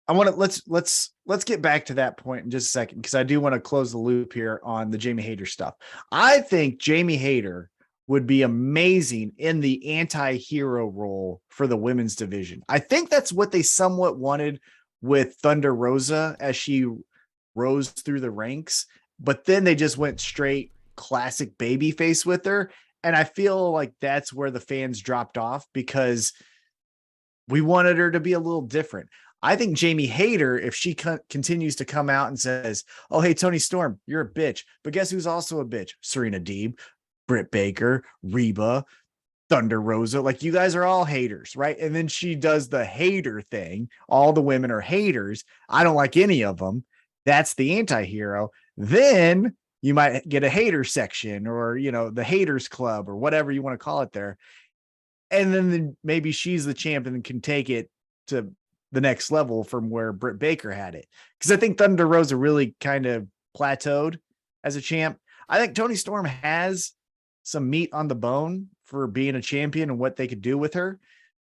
S3: I want to let's get back to that point in just a second, because I do want to close the loop here on the Jamie Hayter stuff. I think Jamie Hayter would be amazing in the anti-hero role for the women's division. I think that's what they somewhat wanted with Thunder Rosa as she rose through the ranks, but then they just went straight classic babyface with her. And I feel like that's where the fans dropped off, because we wanted her to be a little different. I think Jamie Hayter, if she continues to come out and says, oh, hey, Toni Storm, you're a bitch. But guess who's also a bitch? Serena Deeb, Britt Baker, Reba, Thunder Rosa. Like, you guys are all haters, right? And then she does the hater thing. All the women are haters. I don't like any of them. That's the anti-hero. Then you might get a hater section, or, the haters club, or whatever you want to call it there. And then maybe she's the champion and can take it to the next level from where Britt Baker had it. Because I think Thunder Rosa really kind of plateaued as a champ. I think Toni Storm has some meat on the bone for being a champion and what they could do with her.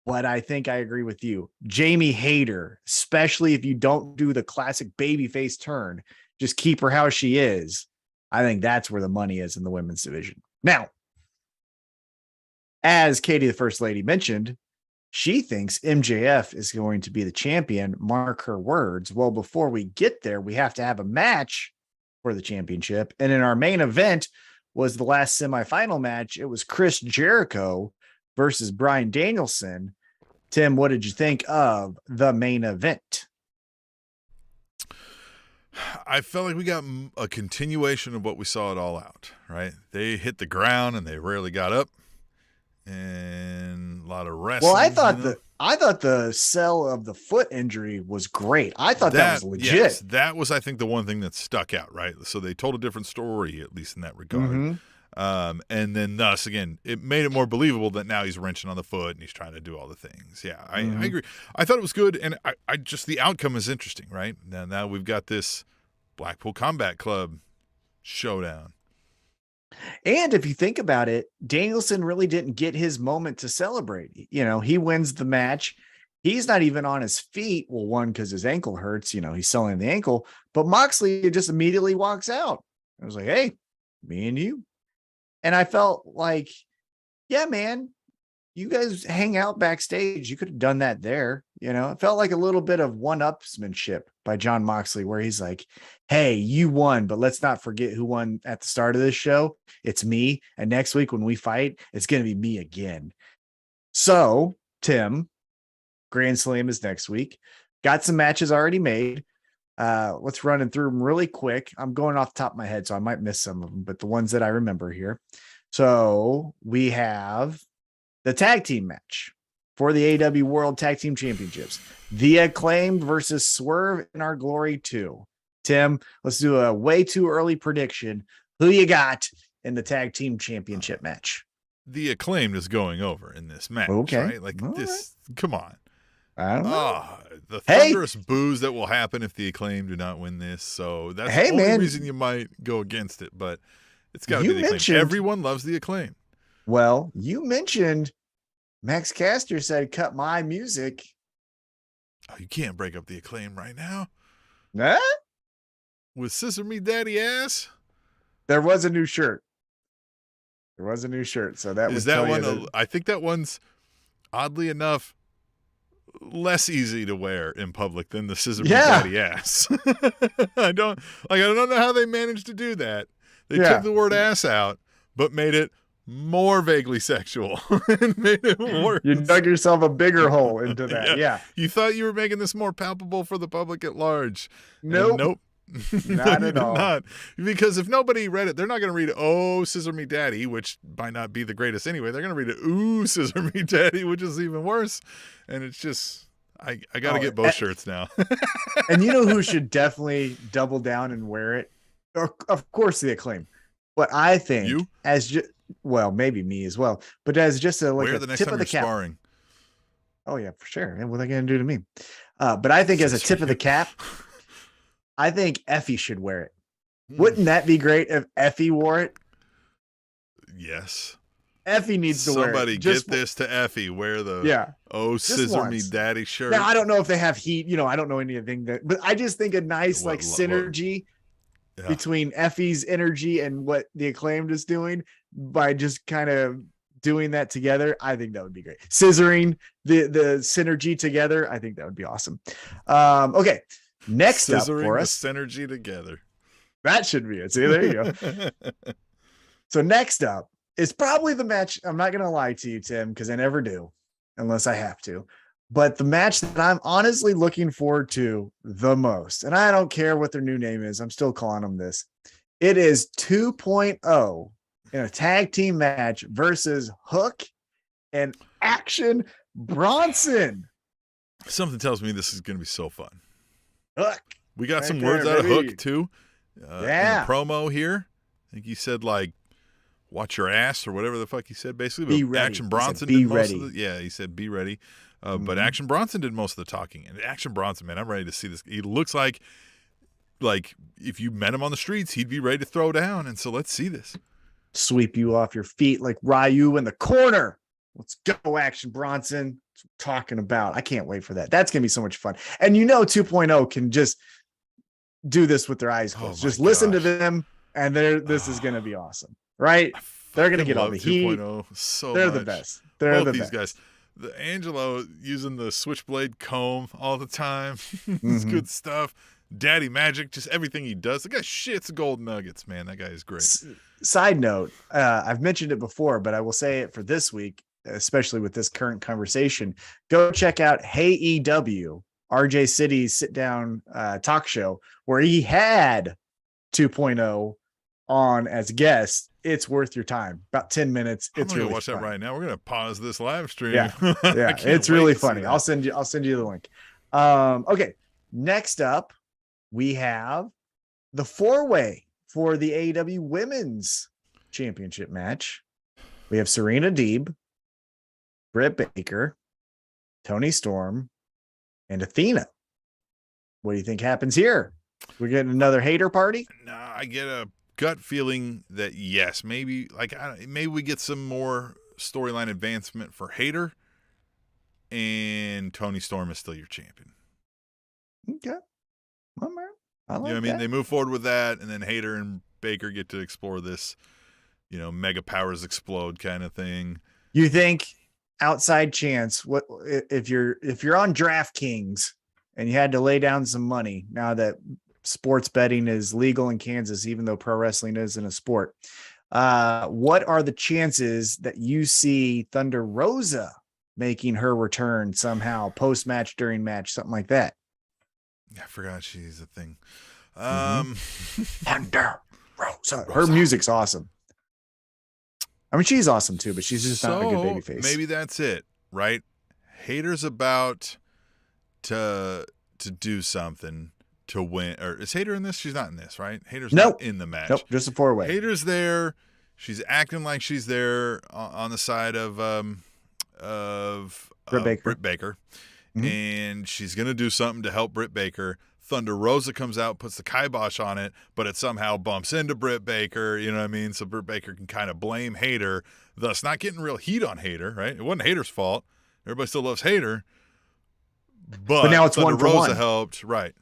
S3: But I think I agree with you. Jamie Hayter, especially if you don't do the classic babyface turn, just keep her how she is. I think that's where the money is in the women's division. Now, as Katie, the First Lady, mentioned, she thinks MJF is going to be the champion. Mark her words. Well, before we get there, we have to have a match for the championship. And in our main event was the last semifinal match. It was Chris Jericho versus Bryan Danielson. Tim, what did you think of the main event?
S2: I felt like we got a continuation of what we saw at All Out, right? They hit the ground and they rarely got up, and a lot of wrestling.
S3: Well, I thought the sell of the foot injury was great. I thought that was legit.
S2: Yes, that was, I think, the one thing that stuck out, right? So they told a different story, at least in that regard.
S3: Mm-hmm.
S2: And then thus, again, it made it more believable that now he's wrenching on the foot and he's trying to do all the things. Yeah, I agree. I thought it was good, and I just, the outcome is interesting, right? Now we've got this Blackpool Combat Club showdown.
S3: And if you think about it, Danielson really didn't get his moment to celebrate. He wins the match. He's not even on his feet. Well, one, because his ankle hurts, he's selling the ankle, but Moxley just immediately walks out. I was like, hey, me and you. And I felt like, yeah, man, you guys hang out backstage. You could have done that there. It felt like a little bit of one-upsmanship by Jon Moxley, where he's like, hey, you won, but let's not forget who won at the start of this show. It's me. And next week when we fight, it's going to be me again. So, Tim, Grand Slam is next week. Got some matches already made. Let's run through them really quick. I'm going off the top of my head, so I might miss some of them, but the ones that I remember here. So we have the tag team match for the AEW World Tag Team Championships. The Acclaimed versus Swerve in Our Glory 2. Tim, let's do a way too early prediction. Who you got in the tag team championship match?
S2: The Acclaimed is going over in this match, right? Like all this, right. Come on.
S3: I don't know.
S2: The thunderous boos that will happen if the Acclaimed do not win this. So that's the only reason you might go against it, but it's got to be the Acclaimed. Everyone loves the Acclaimed.
S3: Well, you mentioned Max Caster said, cut my music.
S2: Oh, you can't break up the Acclaimed right now.
S3: Huh?
S2: With Scissor Me Daddy Ass?
S3: There was a new shirt. So that was that
S2: one. I think that one's, oddly enough, less easy to wear in public than the Scissor Me Daddy Ass. I don't know how they managed to do that. They took the word ass out, but made it more vaguely sexual and made it worse.
S3: You dug yourself a bigger hole into that. Yeah.
S2: You thought you were making this more palpable for the public at large.
S3: Nope.
S2: Nope.
S3: Not at all.
S2: Not. Because if nobody read it, they're not going to read, oh, Scissor Me Daddy, which might not be the greatest anyway. They're going to read it, ooh, Scissor Me Daddy, which is even worse. And it's just, I got to get both shirts now.
S3: And you know who should definitely double down and wear it? Of course, the Acclaim. But I think
S2: you
S3: well, maybe me as well. But as just a
S2: wear the next
S3: tip
S2: time
S3: of the
S2: you're
S3: cap.
S2: sparring.
S3: Oh yeah, for sure. And what are they going to do to me? But I think as a tip of the cap, I think Effie should wear it. Wouldn't that be great if Effie wore it?
S2: Yes.
S3: Effie needs to wear it.
S2: Somebody get this to Effie. Wear the Scissor Me Daddy shirt.
S3: Now, I don't know if they have heat. I don't know anything but I just think a nice synergy between Effie's energy and what the Acclaimed is doing by just kind of doing that together. I think that would be great. Scissoring the synergy together. I think that would be awesome. Okay. Next up for us.
S2: The synergy together.
S3: That should be it. See, there you go. So next up is probably the match. I'm not going to lie to you, Tim, because I never do unless I have to. But the match that I'm honestly looking forward to the most, and I don't care what their new name is, I'm still calling them this. It is 2.0 in a tag team match versus Hook and Action Bronson.
S2: Something tells me this is going to be so fun.
S3: Hook.
S2: We got some words out of Hook, too. In the promo here. I think he said, watch your ass or whatever the fuck he said, basically. But Action Bronson did most of the... Yeah, he said, be ready. But Action Bronson did most of the talking. And Action Bronson, man, I'm ready to see this. He looks like if you met him on the streets, he'd be ready to throw down. And so let's see this.
S4: Sweep you off your feet like Ryu in the corner. Let's go, Action Bronson. That's what I'm talking about. I can't wait for that. That's going to be so much fun. And 2.0 can just do this with their eyes closed. Just listen to them, and this is going to be awesome, right? They're going to get all the heat. They're the best. They're
S2: Both
S4: the
S2: these
S4: best.
S2: guys. The Angelo using the switchblade comb all the time. It's good stuff. Daddy Magic, just everything he does. The guy shits gold nuggets, man. That guy is great.
S3: Side note, I've mentioned it before, but I will say it for this week, especially with this current conversation. Go check out Hey EW, RJ City's sit-down talk show, where he had 2.0 on as guest. It's worth your time. About 10 minutes. It's
S2: I'm
S3: really
S2: watch
S3: funny.
S2: that right now. We're gonna pause this live stream.
S3: Yeah, it's really funny. I'll send you the link. Okay, next up we have the 4-way for the AEW Women's Championship match. We have Serena Deeb, Britt Baker, Toni Storm, and Athena. What do you think happens here? We're getting another hater party?
S2: Nah, I get a gut feeling that yes, maybe maybe we get some more storyline advancement for Hater, and Toni Storm is still your champion.
S3: Okay. Well, man, I like
S2: I mean?
S3: that.
S2: They move forward with that, and then Hater and Baker get to explore this, mega powers explode kind of thing.
S3: You think outside chance, what if you're on DraftKings and you had to lay down some money now that sports betting is legal in Kansas, even though pro wrestling isn't a sport? What are the chances that you see Thunder Rosa making her return somehow post-match, during match, something like that?
S2: I forgot she's a thing.
S3: Thunder Rosa. Her music's awesome. I mean, she's awesome too, but she's just not a good baby face.
S2: Maybe that's it, right? Hater's about to do something to win. Or is Hater in this? She's not in this, right? Hater's not in the match.
S3: Nope, just a 4-way.
S2: Hater's there. She's acting like she's there on the side of Britt Baker.
S3: Mm-hmm.
S2: And she's going to do something to help Britt Baker. Thunder Rosa comes out, puts the kibosh on it, but it somehow bumps into Britt Baker, you know what I mean? So Britt Baker can kind of blame Hater, thus not getting real heat on Hater, right? It wasn't Hater's fault. Everybody still loves Hater. But
S3: now it's
S2: Thunder
S3: 1 for
S2: Rosa
S3: 1.
S2: Helped. Right.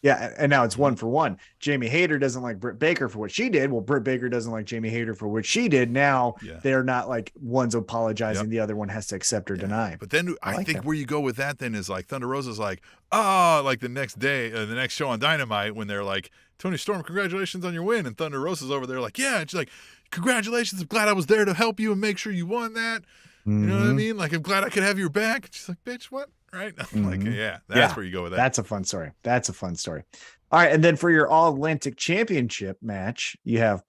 S3: Yeah, and now it's 1 for 1. Jamie Hayter doesn't like Britt Baker for what she did. Well, Britt Baker doesn't like Jamie Hayter for what she did. Now they're not like one's apologizing, the other one has to accept or deny.
S2: But then I think that. Where you go with that then is like Thunder Rosa's like, like the next day, the next show on Dynamite when they're like, Toni Storm, congratulations on your win. And Thunder Rosa's over there like, yeah. And she's like, congratulations. I'm glad I was there to help you and make sure you won that. Mm-hmm. You know what I mean? Like, I'm glad I could have your back. She's like, bitch, what? Right?
S3: Mm-hmm.
S2: Like, that's where you go with that.
S3: That's a fun story. All right. And then for your All Atlantic Championship match, you have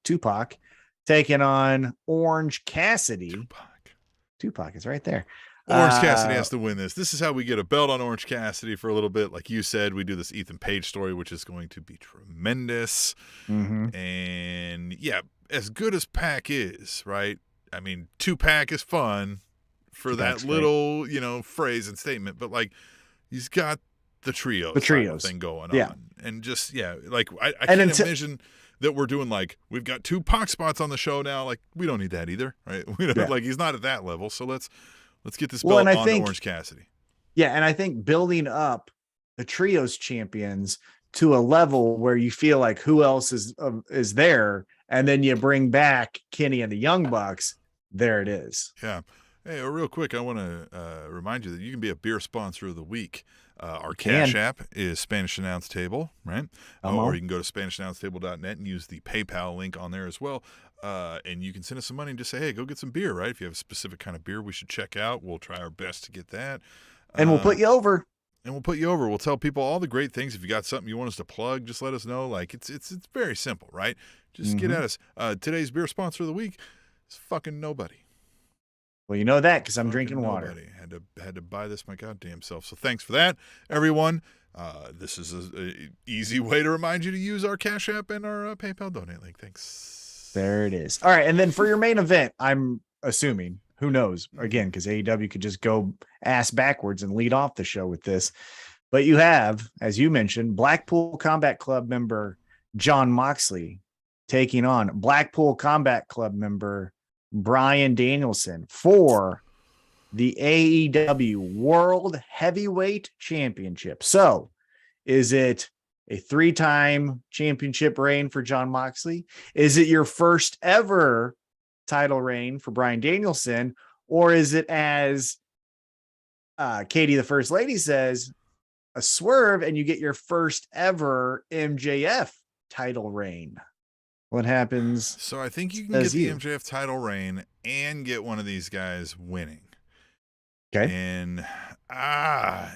S3: Tupac taking on Orange Cassidy.
S2: Tupac
S3: is right there.
S2: Orange Cassidy has to win this. This is how we get a belt on Orange Cassidy for a little bit. Like you said, we do this Ethan Page story, which is going to be tremendous.
S3: Mm-hmm.
S2: And yeah, as good as Pac is, right? I mean, 2-pack is fun for that little, phrase and statement, but like he's got the trios thing going on. And just, like I can't envision that we're doing like, we've got 2 Pac spots on the show now. Like, we don't need that either, right? Like he's not at that level. So let's get this belt on Orange Cassidy.
S3: Yeah, and I think building up the trios champions to a level where you feel like who else is there, and then you bring back Kenny and the Young Bucks. There it is.
S2: Yeah. Hey, real quick, I want to remind you that you can be a beer sponsor of the week. Our Cash App is Spanish Announce Table, right? Or you can go to SpanishAnnounceTable.net and use the PayPal link on there as well. And you can send us some money and just say, hey, go get some beer, right? If you have a specific kind of beer we should check out, we'll try our best to get that.
S3: And we'll put you over.
S2: We'll tell people all the great things. If you got something you want us to plug, just let us know. Like, it's very simple, right? Just get at us. Today's beer sponsor of the week is fucking nobody.
S3: Well, you know that because I'm drinking water.
S2: Had to buy this my goddamn self. So thanks for that, everyone. This is an easy way to remind you to use our Cash App and our PayPal donate link. Thanks.
S3: There it is. All right, and then for your main event, I'm assuming, who knows, again, because AEW could just go ass backwards and lead off the show with this. But you have, as you mentioned, Blackpool Combat Club member Jon Moxley taking on Blackpool Combat Club member Bryan Danielson for the AEW World Heavyweight Championship. So is it a 3-time championship reign for Jon Moxley? Is it your first ever title reign for Bryan Danielson? Or is it, as Katie, the First Lady, says, a swerve and you get your first ever MJF title reign? What happens?
S2: So I think you can get the MJF title reign and get one of these guys winning.
S3: Okay.
S2: And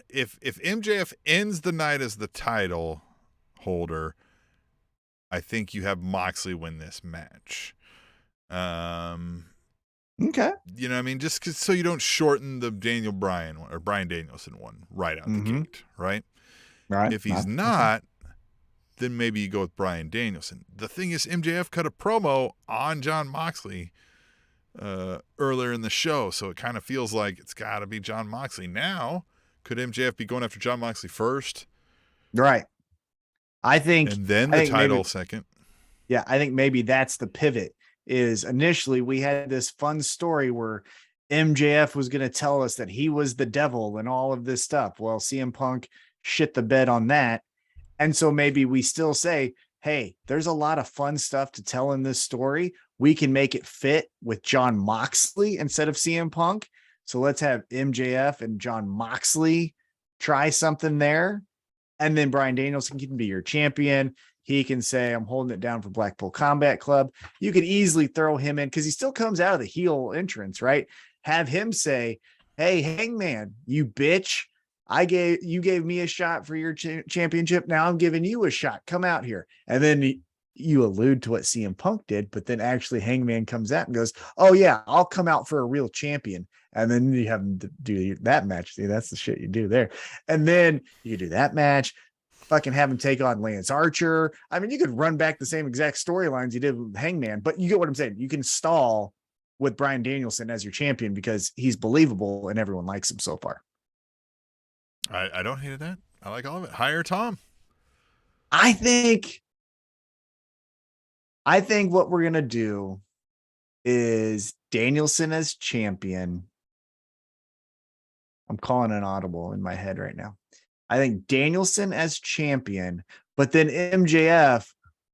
S2: if MJF ends the night as the title holder, I think you have Moxley win this match.
S3: Okay.
S2: You know what I mean? Just so you don't shorten the Bryan Danielson one right out the gate, right?
S3: Right.
S2: If he's not, then maybe you go with Bryan Danielson. The thing is, MJF cut a promo on Jon Moxley earlier in the show, so it kind of feels like it's got to be Jon Moxley. Now, could MJF be going after Jon Moxley first?
S3: Right. And
S2: then the title second.
S3: Yeah, I think maybe that's the pivot. Is initially we had this fun story where MJF was going to tell us that he was the devil and all of this stuff. Well, CM Punk shit the bed on that. And so maybe we still say, hey, there's a lot of fun stuff to tell in this story. We can make it fit with Jon Moxley instead of CM Punk. So let's have MJF and Jon Moxley try something there. And then Bryan Danielson can be your champion. He can say, I'm holding it down for Blackpool Combat Club. You could easily throw him in because he still comes out of the heel entrance, right? Have him say, hey, Hangman, you bitch. You gave me a shot for your championship. Now I'm giving you a shot. Come out here. And then you allude to what CM Punk did, but then actually Hangman comes out and goes, oh yeah, I'll come out for a real champion. And then you have him do that match. See, that's the shit you do there. And then you do that match, fucking have him take on Lance Archer. I mean, you could run back the same exact storylines you did with Hangman, but you get what I'm saying. You can stall with Bryan Danielson as your champion because he's believable and everyone likes him so far.
S2: I don't hate that. I like all of it. Hire Tom.
S3: I think what we're going to do is Danielson as champion. I'm calling an audible in my head right now. I think Danielson as champion, but then MJF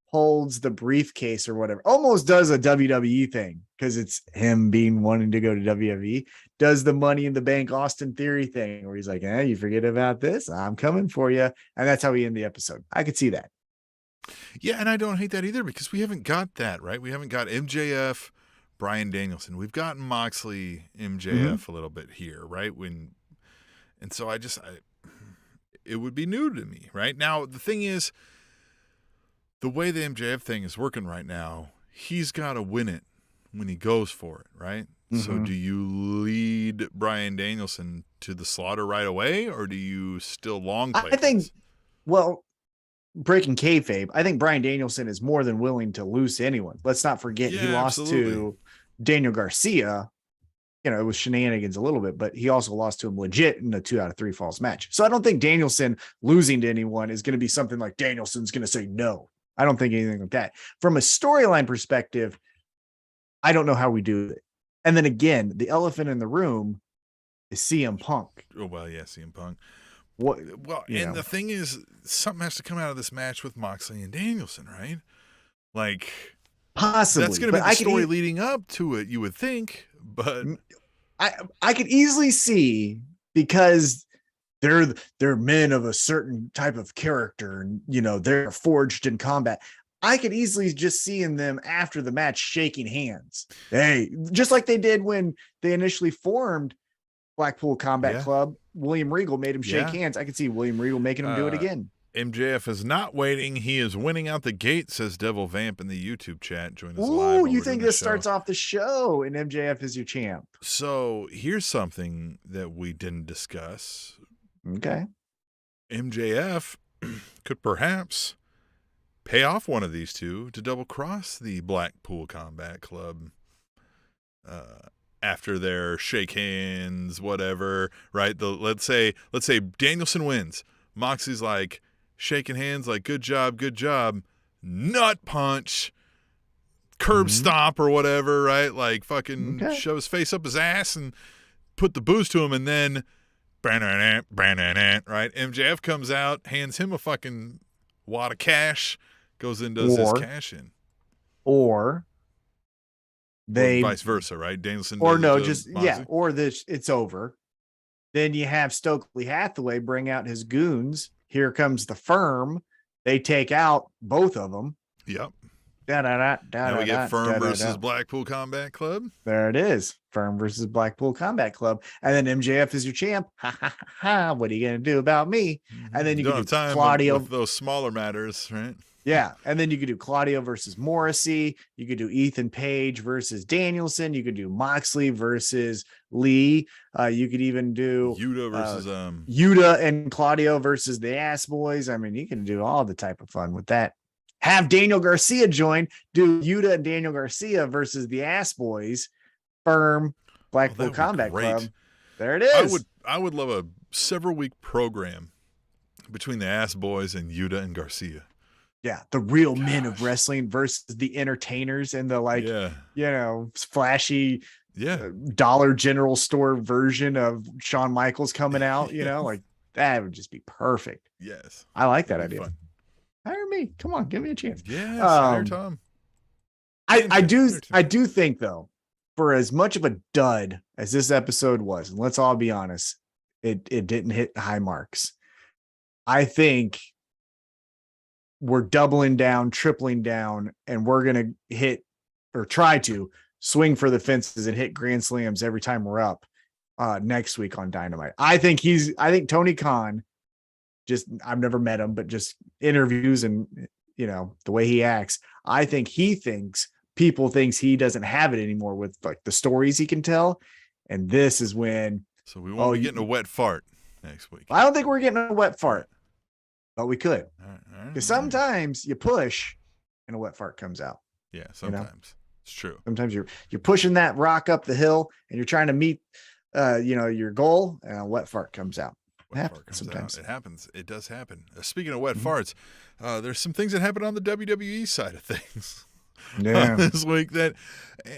S3: holds the briefcase or whatever, almost does a WWE thing because it's him wanting to go to WWE, does the Money in the Bank Austin Theory thing where he's like, you forget about this, I'm coming for you. And that's how we end the episode. I could see that.
S2: Yeah, and I don't hate that either because we haven't got that, right? We haven't got MJF, Bryan Danielson. We've gotten Moxley, MJF a little bit here, right? And so it would be new to me, right? Now, the thing is, the way the MJF thing is working right now, he's got to win it when he goes for it, right? So
S3: Mhm.
S2: do you lead Bryan Danielson to the slaughter right away, or do you still long play
S3: I think,
S2: this?
S3: well, breaking kayfabe, I think Bryan Danielson is more than willing to lose to anyone. Let's not forget he
S2: Yeah,
S3: lost
S2: absolutely.
S3: to Daniel Garcia. You know, it was shenanigans a little bit, but he also lost to him legit in a 2 out of 3 falls match. So I don't think Danielson losing to anyone is going to be something like Danielson's going to say no. I don't think anything like that. From a storyline perspective, I don't know how we do it. And then again, the elephant in the room is CM Punk.
S2: Oh, well, yeah, CM Punk.
S3: What,
S2: Well,
S3: you
S2: and
S3: know,
S2: the thing is, something has to come out of this match with Moxley and Danielson, right? Like,
S3: possibly,
S2: that's going to
S3: but
S2: be the
S3: I
S2: story leading up to it, you would think. But
S3: I could easily see, because they're men of a certain type of character, and you know they're forged in combat. I could easily just seeing them after the match shaking hands. Hey, just like they did when they initially formed Blackpool Combat
S2: Yeah.
S3: Club. William Regal made him shake
S2: Yeah.
S3: hands. I could see William Regal making him do it again.
S2: MJF is not waiting. He is winning out the gate, says Devil Vamp in the YouTube chat. Join us live.
S3: Ooh,
S2: while
S3: you
S2: we're
S3: think
S2: doing
S3: this
S2: the show.
S3: starts off the show and MJF is your champ?
S2: So here's something that we didn't discuss.
S3: Okay.
S2: MJF could perhaps pay off one of these two to double cross the Blackpool Combat Club after their shake hands, whatever, right? Let's say Danielson wins. Moxie's like shaking hands, like good job, nut punch, curb stomp or whatever, right? Like fucking shove his face up his ass and put the boost to him, and then right? MJF comes out, hands him a fucking wad of cash, goes and does his cash in.
S3: Or
S2: vice versa, right? Danielson
S3: or
S2: does
S3: no,
S2: it to
S3: just
S2: Moxley.
S3: yeah, or this it's over. Then you have Stokely Hathaway bring out his goons. Here comes the Firm. They take out both of them.
S2: Yep.
S3: Now
S2: we get Firm versus Blackpool Combat Club.
S3: There it is. Firm versus Blackpool Combat Club. And then MJF is your champ. Ha ha ha. What are you going to do about me? And then you
S2: don't
S3: can
S2: have
S3: do
S2: time
S3: Claudio
S2: with those smaller matters, right?
S3: Yeah. And then you could do Claudio versus Morrissey. You could do Ethan Page versus Danielson. You could do Moxley versus Lee. You could even do
S2: Yuta versus
S3: Yuta and Claudio versus the Ass Boys. I mean, you can do all the type of fun with that. Have Daniel Garcia join, do Yuta and Daniel Garcia versus the Ass Boys, Firm, Blackpool Combat Club. There it is.
S2: I would love a several week program between the Ass Boys and Yuta and Garcia.
S3: Yeah, the real men of wrestling versus the entertainers and the flashy Dollar General Store version of Shawn Michaels coming out, like that would just be perfect.
S2: Yes.
S3: I like that idea.
S2: Fun.
S3: Hire me. Come on, give me a chance.
S2: Yeah, hire Tom.
S3: I do think though, for as much of a dud as this episode was, and let's all be honest, it didn't hit high marks. I think we're doubling down, tripling down, and we're going to hit or try to swing for the fences and hit grand slams every time we're up next week on Dynamite. I think Tony Khan, I've never met him, but just interviews and, the way he acts, I think people thinks he doesn't have it anymore with like the stories he can tell. And this is when.
S2: So we won't be getting a wet fart next week.
S3: I don't think we're getting a wet fart. But we could, because sometimes you push and a wet fart comes out.
S2: Yeah, sometimes it's true.
S3: Sometimes you're pushing that rock up the hill and you're trying to meet, your goal, and a wet fart comes out. Sometimes
S2: it happens. It does happen. Speaking of wet farts, there's some things that happen on the WWE side of things. This week and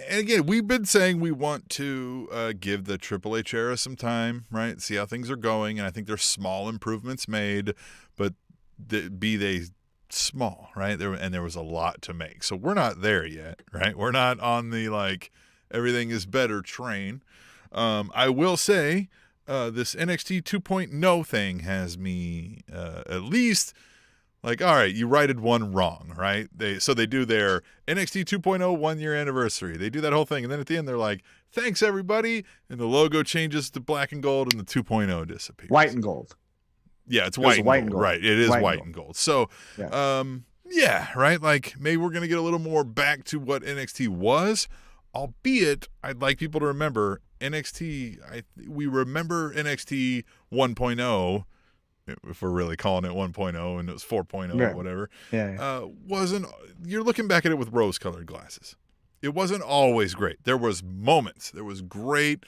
S2: again, we've been saying we want to give the Triple H era some time, right? See how things are going, and I think there's small improvements made, but be they small, right? There was a lot to make, so we're not there yet, right? We're not on the everything is better train. I will say this NXT 2.0 thing has me at least. All right, you righted one wrong, right? They do their NXT 2.0 1-year anniversary. They do that whole thing, and then at the end they're like, "Thanks everybody," and the logo changes to black and gold, and the 2.0 disappears.
S3: White and gold.
S2: Yeah, it's white and gold. Right, it is white and gold. So, right? Maybe we're gonna get a little more back to what NXT was. albeit I'd like people to remember we remember NXT 1.0, if we're really calling it 1.0 and it was 4.0
S3: Yeah.
S2: or whatever.
S3: Yeah.
S2: You're looking back at it with rose-colored glasses. It wasn't always great. There was moments. There was great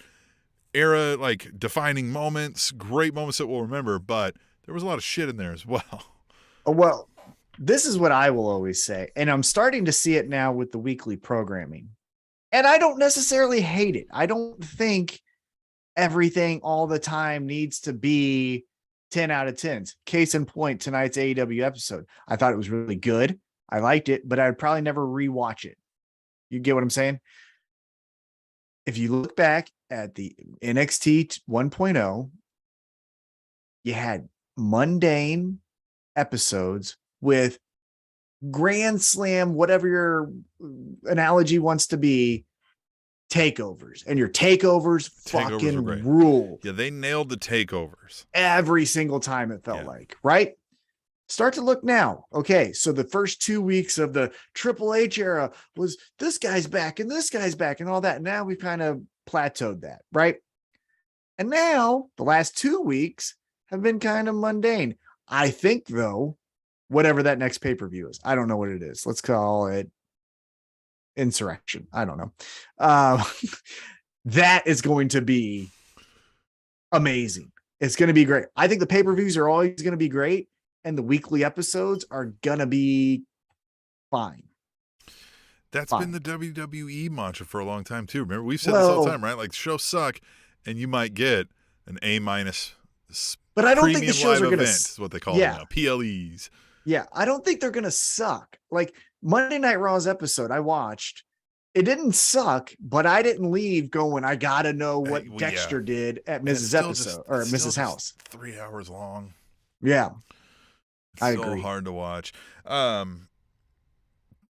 S2: era, like, defining moments, great moments that we'll remember, but there was a lot of shit in there as well.
S3: Well, this is what I will always say, and I'm starting to see it now with the weekly programming. And I don't necessarily hate it. I don't think everything all the time needs to be 10 out of 10s. Case in point, tonight's AEW episode. I thought it was really good. I liked it, but I'd probably never rewatch it. You get what I'm saying? If you look back at the NXT 1.0, you had mundane episodes with Grand Slam, whatever your analogy wants to be, takeovers. And your takeovers fucking rule.
S2: Yeah, they nailed the takeovers.
S3: Every single time it felt like, right? Start to look now. Okay, so the first 2 weeks of the Triple H era was this guy's back and this guy's back and all that. Now we've kind of plateaued that, right? And now the last 2 weeks have been kind of mundane. I think, though, whatever that next pay-per-view is, I don't know what it is. Let's call it Insurrection. I don't know. That is going to be amazing. It's going to be great. I think the pay-per-views are always going to be great, and the weekly episodes are going to be fine.
S2: That's been the WWE mantra for a long time, too. Remember, we've said this all the time, right? Like, shows suck, and you might get an A-.
S3: But I don't think the shows are going to...
S2: is what they call them now. PLEs.
S3: Yeah, I don't think they're going to suck. Like, Monday Night Raw's episode I watched, it didn't suck, but I didn't leave going, I got to know what Dexter did at Mrs. Episode or Mrs. House.
S2: 3 hours long.
S3: Yeah.
S2: It's
S3: I agree.
S2: Hard to watch.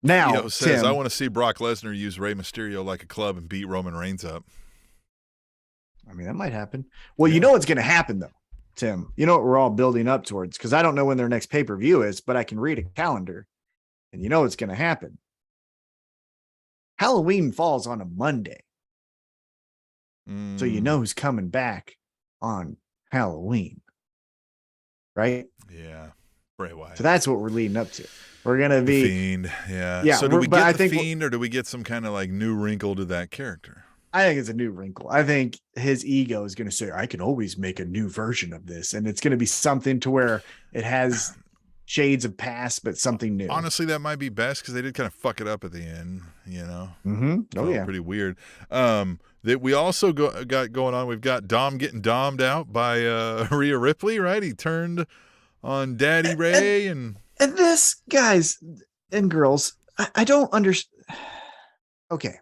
S3: Now,
S2: Theo says,
S3: Tim,
S2: I want to see Brock Lesnar use Rey Mysterio like a club and beat Roman Reigns up.
S3: I mean, that might happen. Well, you know what's going to happen, though, Tim. You know what we're all building up towards, because I don't know when their next pay-per-view is, but I can read a calendar, and you know what's going to happen. Halloween falls on a Monday. So you know who's coming back on Halloween, right?
S2: Yeah. Bray Wyatt.
S3: So that's what we're leading up to. We're going to be...
S2: The Fiend, yeah.
S3: Yeah,
S2: so do we get the
S3: think
S2: Fiend, or do we get some kind of like new wrinkle to that character?
S3: I think it's a new wrinkle. I think his ego is going to say, I can always make a new version of this. And it's going to be something to where it has shades of past, but something new.
S2: Honestly, that might be best, because they did kind of fuck it up at the end, you know?
S3: Mm-hmm. Oh, yeah.
S2: Pretty weird. That we also got going on, we've got Dom getting dommed out by Rhea Ripley, right? He turned on Daddy Ray. And
S3: this, guys and girls, I don't understand. Okay.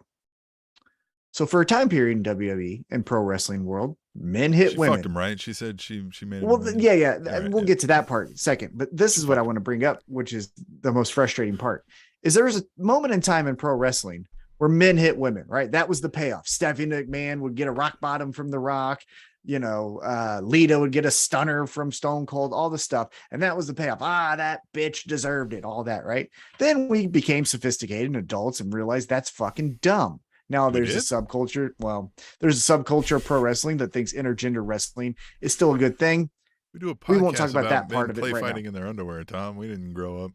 S3: So for a time period in WWE and pro wrestling world, men hit women.
S2: Fucked him, right? She said she made him.
S3: Well, we'll get to that part in a second. But this is what I want to bring up, which is the most frustrating part. Is there was a moment in time in pro wrestling where men hit women, right? That was the payoff. Stephanie McMahon would get a rock bottom from The Rock. You know, Lita would get a stunner from Stone Cold, all the stuff. And that was the payoff. That bitch deserved it, all that, right? Then we became sophisticated adults and realized that's fucking dumb. Now there's a subculture. Well, there's a subculture of pro wrestling that thinks intergender wrestling is still a good thing.
S2: We do a podcast.
S3: We won't talk about that part of it
S2: right
S3: right
S2: fighting
S3: now.
S2: in their underwear, Tom. We didn't grow up.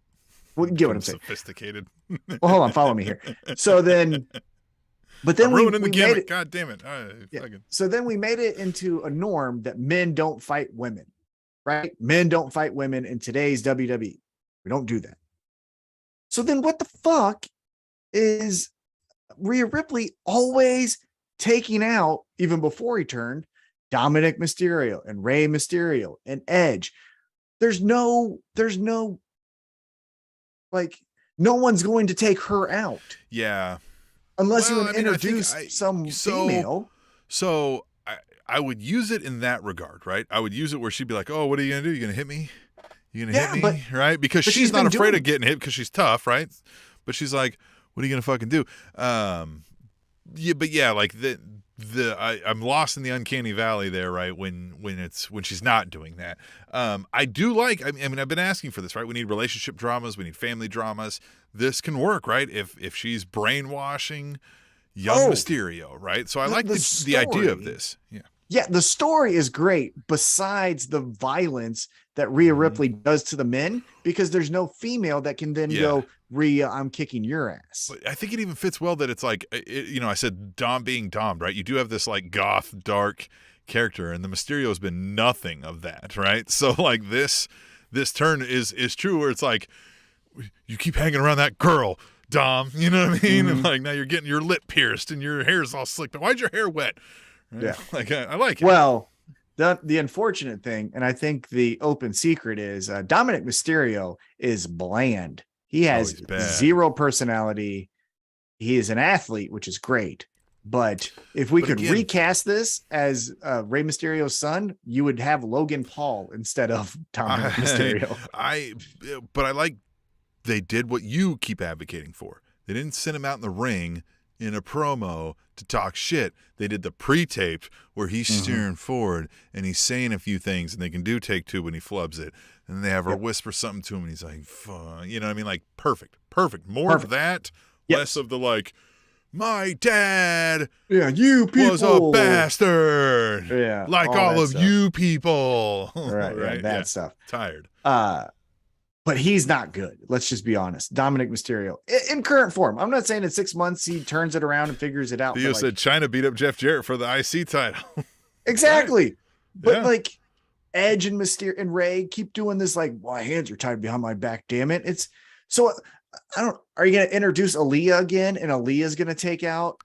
S3: Well, you get what I'm saying.
S2: Sophisticated.
S3: Well, hold on, follow me here. So then, but then
S2: I'm ruining the gimmick. God damn it!
S3: So then we made it into a norm that men don't fight women, right? Men don't fight women in today's WWE. We don't do that. So then, what the fuck is Rhea Ripley always taking out, even before he turned, Dominic Mysterio and Rey Mysterio and Edge? There's no, like, no one's going to take her out.
S2: Yeah.
S3: Unless you introduce some female.
S2: So I would use it in that regard, right? I would use it where she'd be like, oh, what are you going to do? You going to hit me? You going to hit me? Right? Because she's not afraid of getting hit because she's tough, right? But she's like, what are you going to fucking do? Like I'm lost in the uncanny valley there, right? When she's not doing that. I do like, I mean, I've been asking for this, right? We need relationship dramas. We need family dramas. This can work, right? If she's brainwashing, young Mysterio, right? So I like the idea of this. Yeah.
S3: Yeah, the story is great besides the violence that Rhea Ripley does to the men, because there's no female that can then go, Rhea, I'm kicking your ass.
S2: But I think it even fits well that it's like, I said Dom being Dom, right? You do have this like goth, dark character, and the Mysterio has been nothing of that, right? So like this turn is true, where it's like, you keep hanging around that girl, Dom, you know what I mean? And like now you're getting your lip pierced and your hair's all slicked. But why's your hair wet? Right?
S3: Yeah.
S2: Like I like it.
S3: Well, the unfortunate thing, and I think the open secret is Dominic Mysterio is bland. He has zero personality. He is an athlete, which is great. But if we could recast this as Rey Mysterio's son, you would have Logan Paul instead of Dominic Mysterio.
S2: But I like they did what you keep advocating for. They didn't send him out in the ring in a promo to talk shit. They did the pre-taped where he's steering forward and he's saying a few things, and they can do take two when he flubs it. And they have her whisper something to him and he's like, fuck. You know what I mean? Like, perfect. More of that, less of the like, my dad
S3: you people
S2: was a bastard.
S3: Yeah.
S2: Like all of
S3: stuff.
S2: You people.
S3: Right. That stuff.
S2: Tired.
S3: But he's not good. Let's just be honest. Dominic Mysterio in current form. I'm not saying in 6 months he turns it around and figures it out.
S2: You said China beat up Jeff Jarrett for the IC title.
S3: Exactly.
S2: Right.
S3: But like Edge and Mysterio and Ray keep doing this, like, my hands are tied behind my back. Damn it. It's so are you going to introduce Aaliyah again? And Aaliyah's going to take out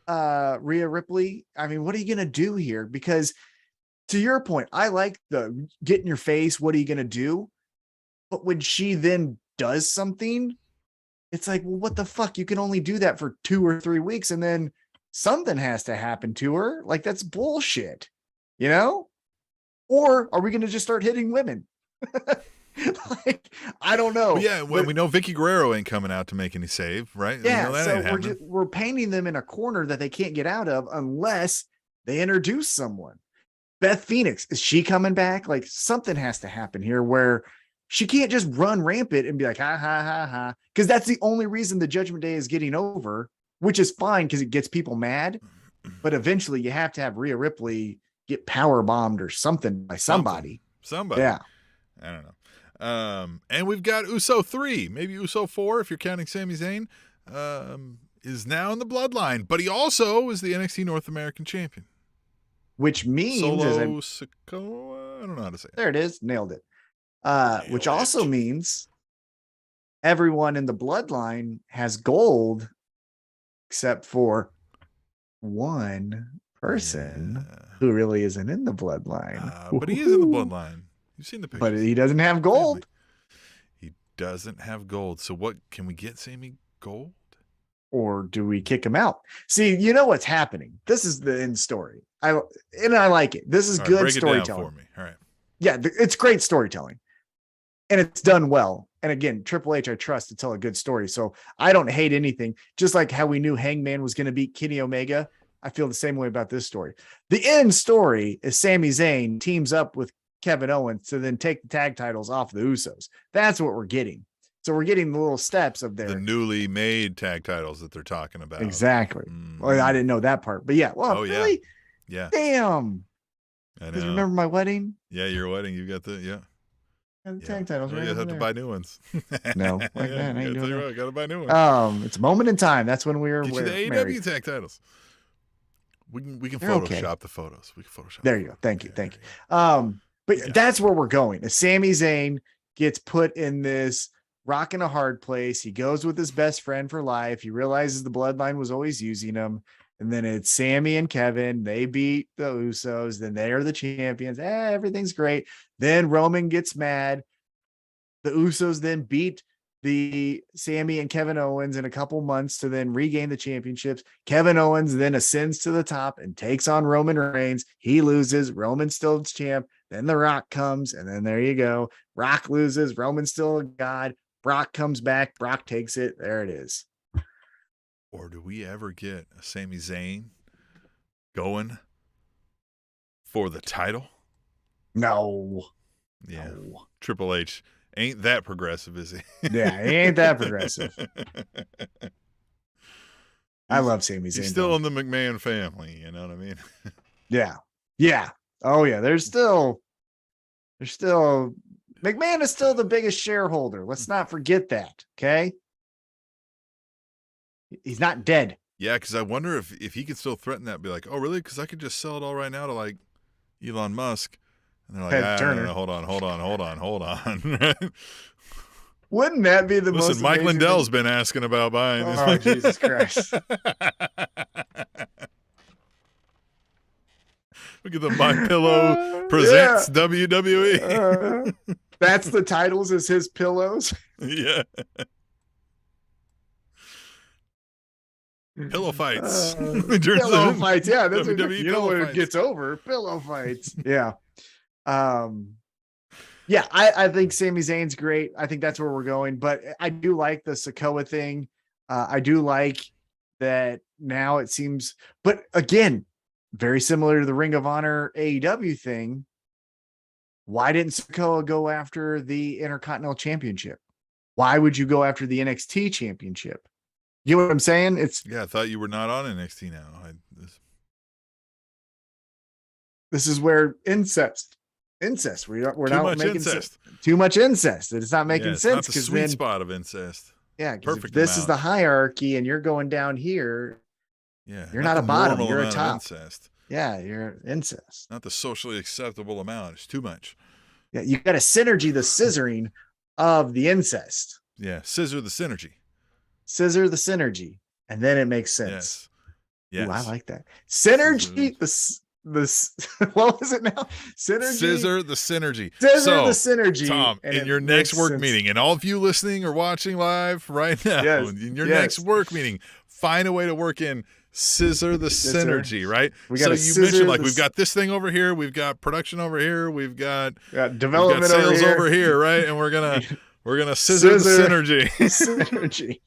S3: Rhea Ripley. I mean, what are you going to do here? Because to your point, I like the get in your face. What are you going to do? But when she then does something, it's like, well, what the fuck? You can only do that for 2 or 3 weeks, and then something has to happen to her. Like, that's bullshit, you know? Or are we going to just start hitting women? Like, I don't know.
S2: Well, we know Vicky Guerrero ain't coming out to make any save, right?
S3: Yeah,
S2: we know that
S3: so we're painting them in a corner that they can't get out of unless they introduce someone. Beth Phoenix, is she coming back? Like, something has to happen here where she can't just run rampant and be like, ha, ha, ha, ha. Because that's the only reason the Judgment Day is getting over, which is fine because it gets people mad. But eventually you have to have Rhea Ripley get power bombed or something by somebody.
S2: Somebody.
S3: Yeah.
S2: I don't know. And we've got Uso 3, maybe Uso 4 if you're counting Sami Zayn, is now in the bloodline. But he also is the NXT North American champion.
S3: Which means...
S2: Solo Sikoa? I don't know how to say it.
S3: There it is. Nailed it. Which also means everyone in the bloodline has gold except for one person who really isn't in the bloodline.
S2: But he is in the bloodline. You've seen the picture.
S3: But he doesn't have gold.
S2: He doesn't have gold. So what, can we get Sami gold?
S3: Or do we kick him out? See, you know what's happening. This is the end story. I like it. This is good storytelling.
S2: Break it down for me. All right.
S3: Yeah, it's great storytelling. And it's done well. And again, Triple H, I trust to tell a good story. So I don't hate anything. Just like how we knew Hangman was going to beat Kenny Omega, I feel the same way about this story. The end story is Sami Zayn teams up with Kevin Owens to then take the tag titles off the Usos. That's what we're getting. So we're getting the little steps of the
S2: newly made tag titles that they're talking about.
S3: Exactly. Well, I didn't know that part, but yeah. Well, really?
S2: Yeah.
S3: Damn.
S2: I know.
S3: Because remember my wedding?
S2: Yeah, your wedding. You got the
S3: the tag titles.
S2: You have to buy new ones.
S3: No, like that. I ain't doing that.
S2: Got to buy new ones.
S3: It's a moment in time. That's when we were
S2: Get you the
S3: married.
S2: AEW tag titles. We can Photoshop the photos. We can Photoshop.
S3: There you go. Thank you. But that's where we're going. If Sami Zayn gets put in this rock and a hard place, he goes with his best friend for life. He realizes the bloodline was always using him. And then it's Sami and Kevin. They beat the Usos. Then they are the champions. Everything's great. Then Roman gets mad. The Usos then beat the Sami and Kevin Owens in a couple months to then regain the championships. Kevin Owens then ascends to the top and takes on Roman Reigns. He loses. Roman's still champ. Then The Rock comes, and then there you go. Rock loses. Roman's still a god. Brock comes back. Brock takes it. There it is.
S2: Or do we ever get a Sami Zayn going for the title?
S3: No.
S2: Yeah.
S3: No.
S2: Triple H ain't that progressive, is he?
S3: Yeah, he ain't that progressive. I love Sami Zayn.
S2: He's still in the McMahon family. You know what I mean?
S3: Yeah. Yeah. Oh yeah. There's still McMahon is still the biggest shareholder. Let's not forget that. Okay. He's not dead.
S2: Yeah, because I wonder if he could still threaten that, be like, oh, really? Because I could just sell it all right now to like Elon Musk. And they're like,
S3: Turner.
S2: No, hold on.
S3: Wouldn't that be the most?
S2: Listen, Mike Lindell's been asking about buying this.
S3: Oh, Jesus Christ.
S2: Look at the My Pillow presents WWE.
S3: That's the titles as his pillows.
S2: Yeah. Pillow fights.
S3: Pillow fights. Yeah, that's
S2: WWE
S3: you know when
S2: fights.
S3: it gets over. Pillow fights. Yeah. Yeah, I think Sami Zayn's great. I think that's where we're going. But I do like the Sikoa thing. I do like that now it seems, but again, very similar to the Ring of Honor AEW thing. Why didn't Sikoa go after the Intercontinental Championship? Why would you go after the NXT Championship? You know what I'm saying?
S2: Yeah, I thought you were not on NXT now.
S3: This is where incest. We're not making
S2: incest.
S3: Too much incest. It's not making
S2: it's
S3: sense
S2: not the
S3: because
S2: sweet
S3: then
S2: spot of incest.
S3: yeah,
S2: Perfect.
S3: this is the hierarchy, and you're going down here.
S2: Yeah,
S3: You're not a bottom. You're a
S2: amount of
S3: top.
S2: incest.
S3: Yeah, you're incest.
S2: Not the socially acceptable amount. It's too much.
S3: Yeah, you got a synergy, the scissoring of the incest.
S2: Yeah, scissor the synergy.
S3: Scissor the synergy, and then it makes sense.
S2: Yes. Yes.
S3: Ooh, I like that. Synergy. This what was it now? Synergy.
S2: Scissor the synergy.
S3: Scissor the synergy.
S2: Tom, in your next work meeting, and all of you listening or watching live right now, in your next work meeting, find a way to work in scissor the synergy, right? So you mentioned like we've got this thing over here, we've got production over here, we've got
S3: development,
S2: we've got sales over here, right? And we're gonna scissor the synergy.
S3: Synergy.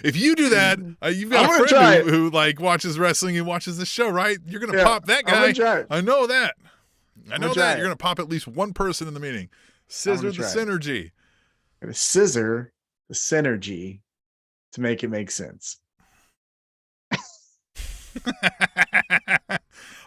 S2: If you do that, you've got a friend who like watches wrestling and watches this show, right? You're gonna pop that guy. I know that. I know that. You're gonna pop at least one person in the meeting. Scissor the synergy.
S3: Scissor the synergy to make it make sense.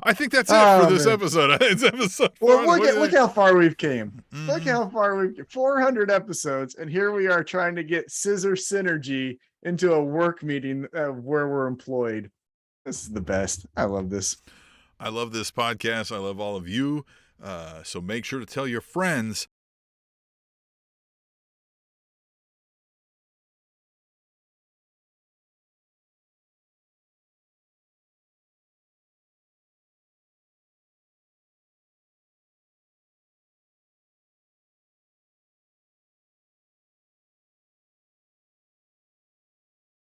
S2: I think that's it for this episode. It's episode 400.
S3: Well, look how far we've came. Mm-hmm. Look how far we've 400 episodes, and here we are trying to get scissor synergy into a work meeting where we're employed. This is the best. I love this.
S2: I love this podcast. I love all of you. So make sure to tell your friends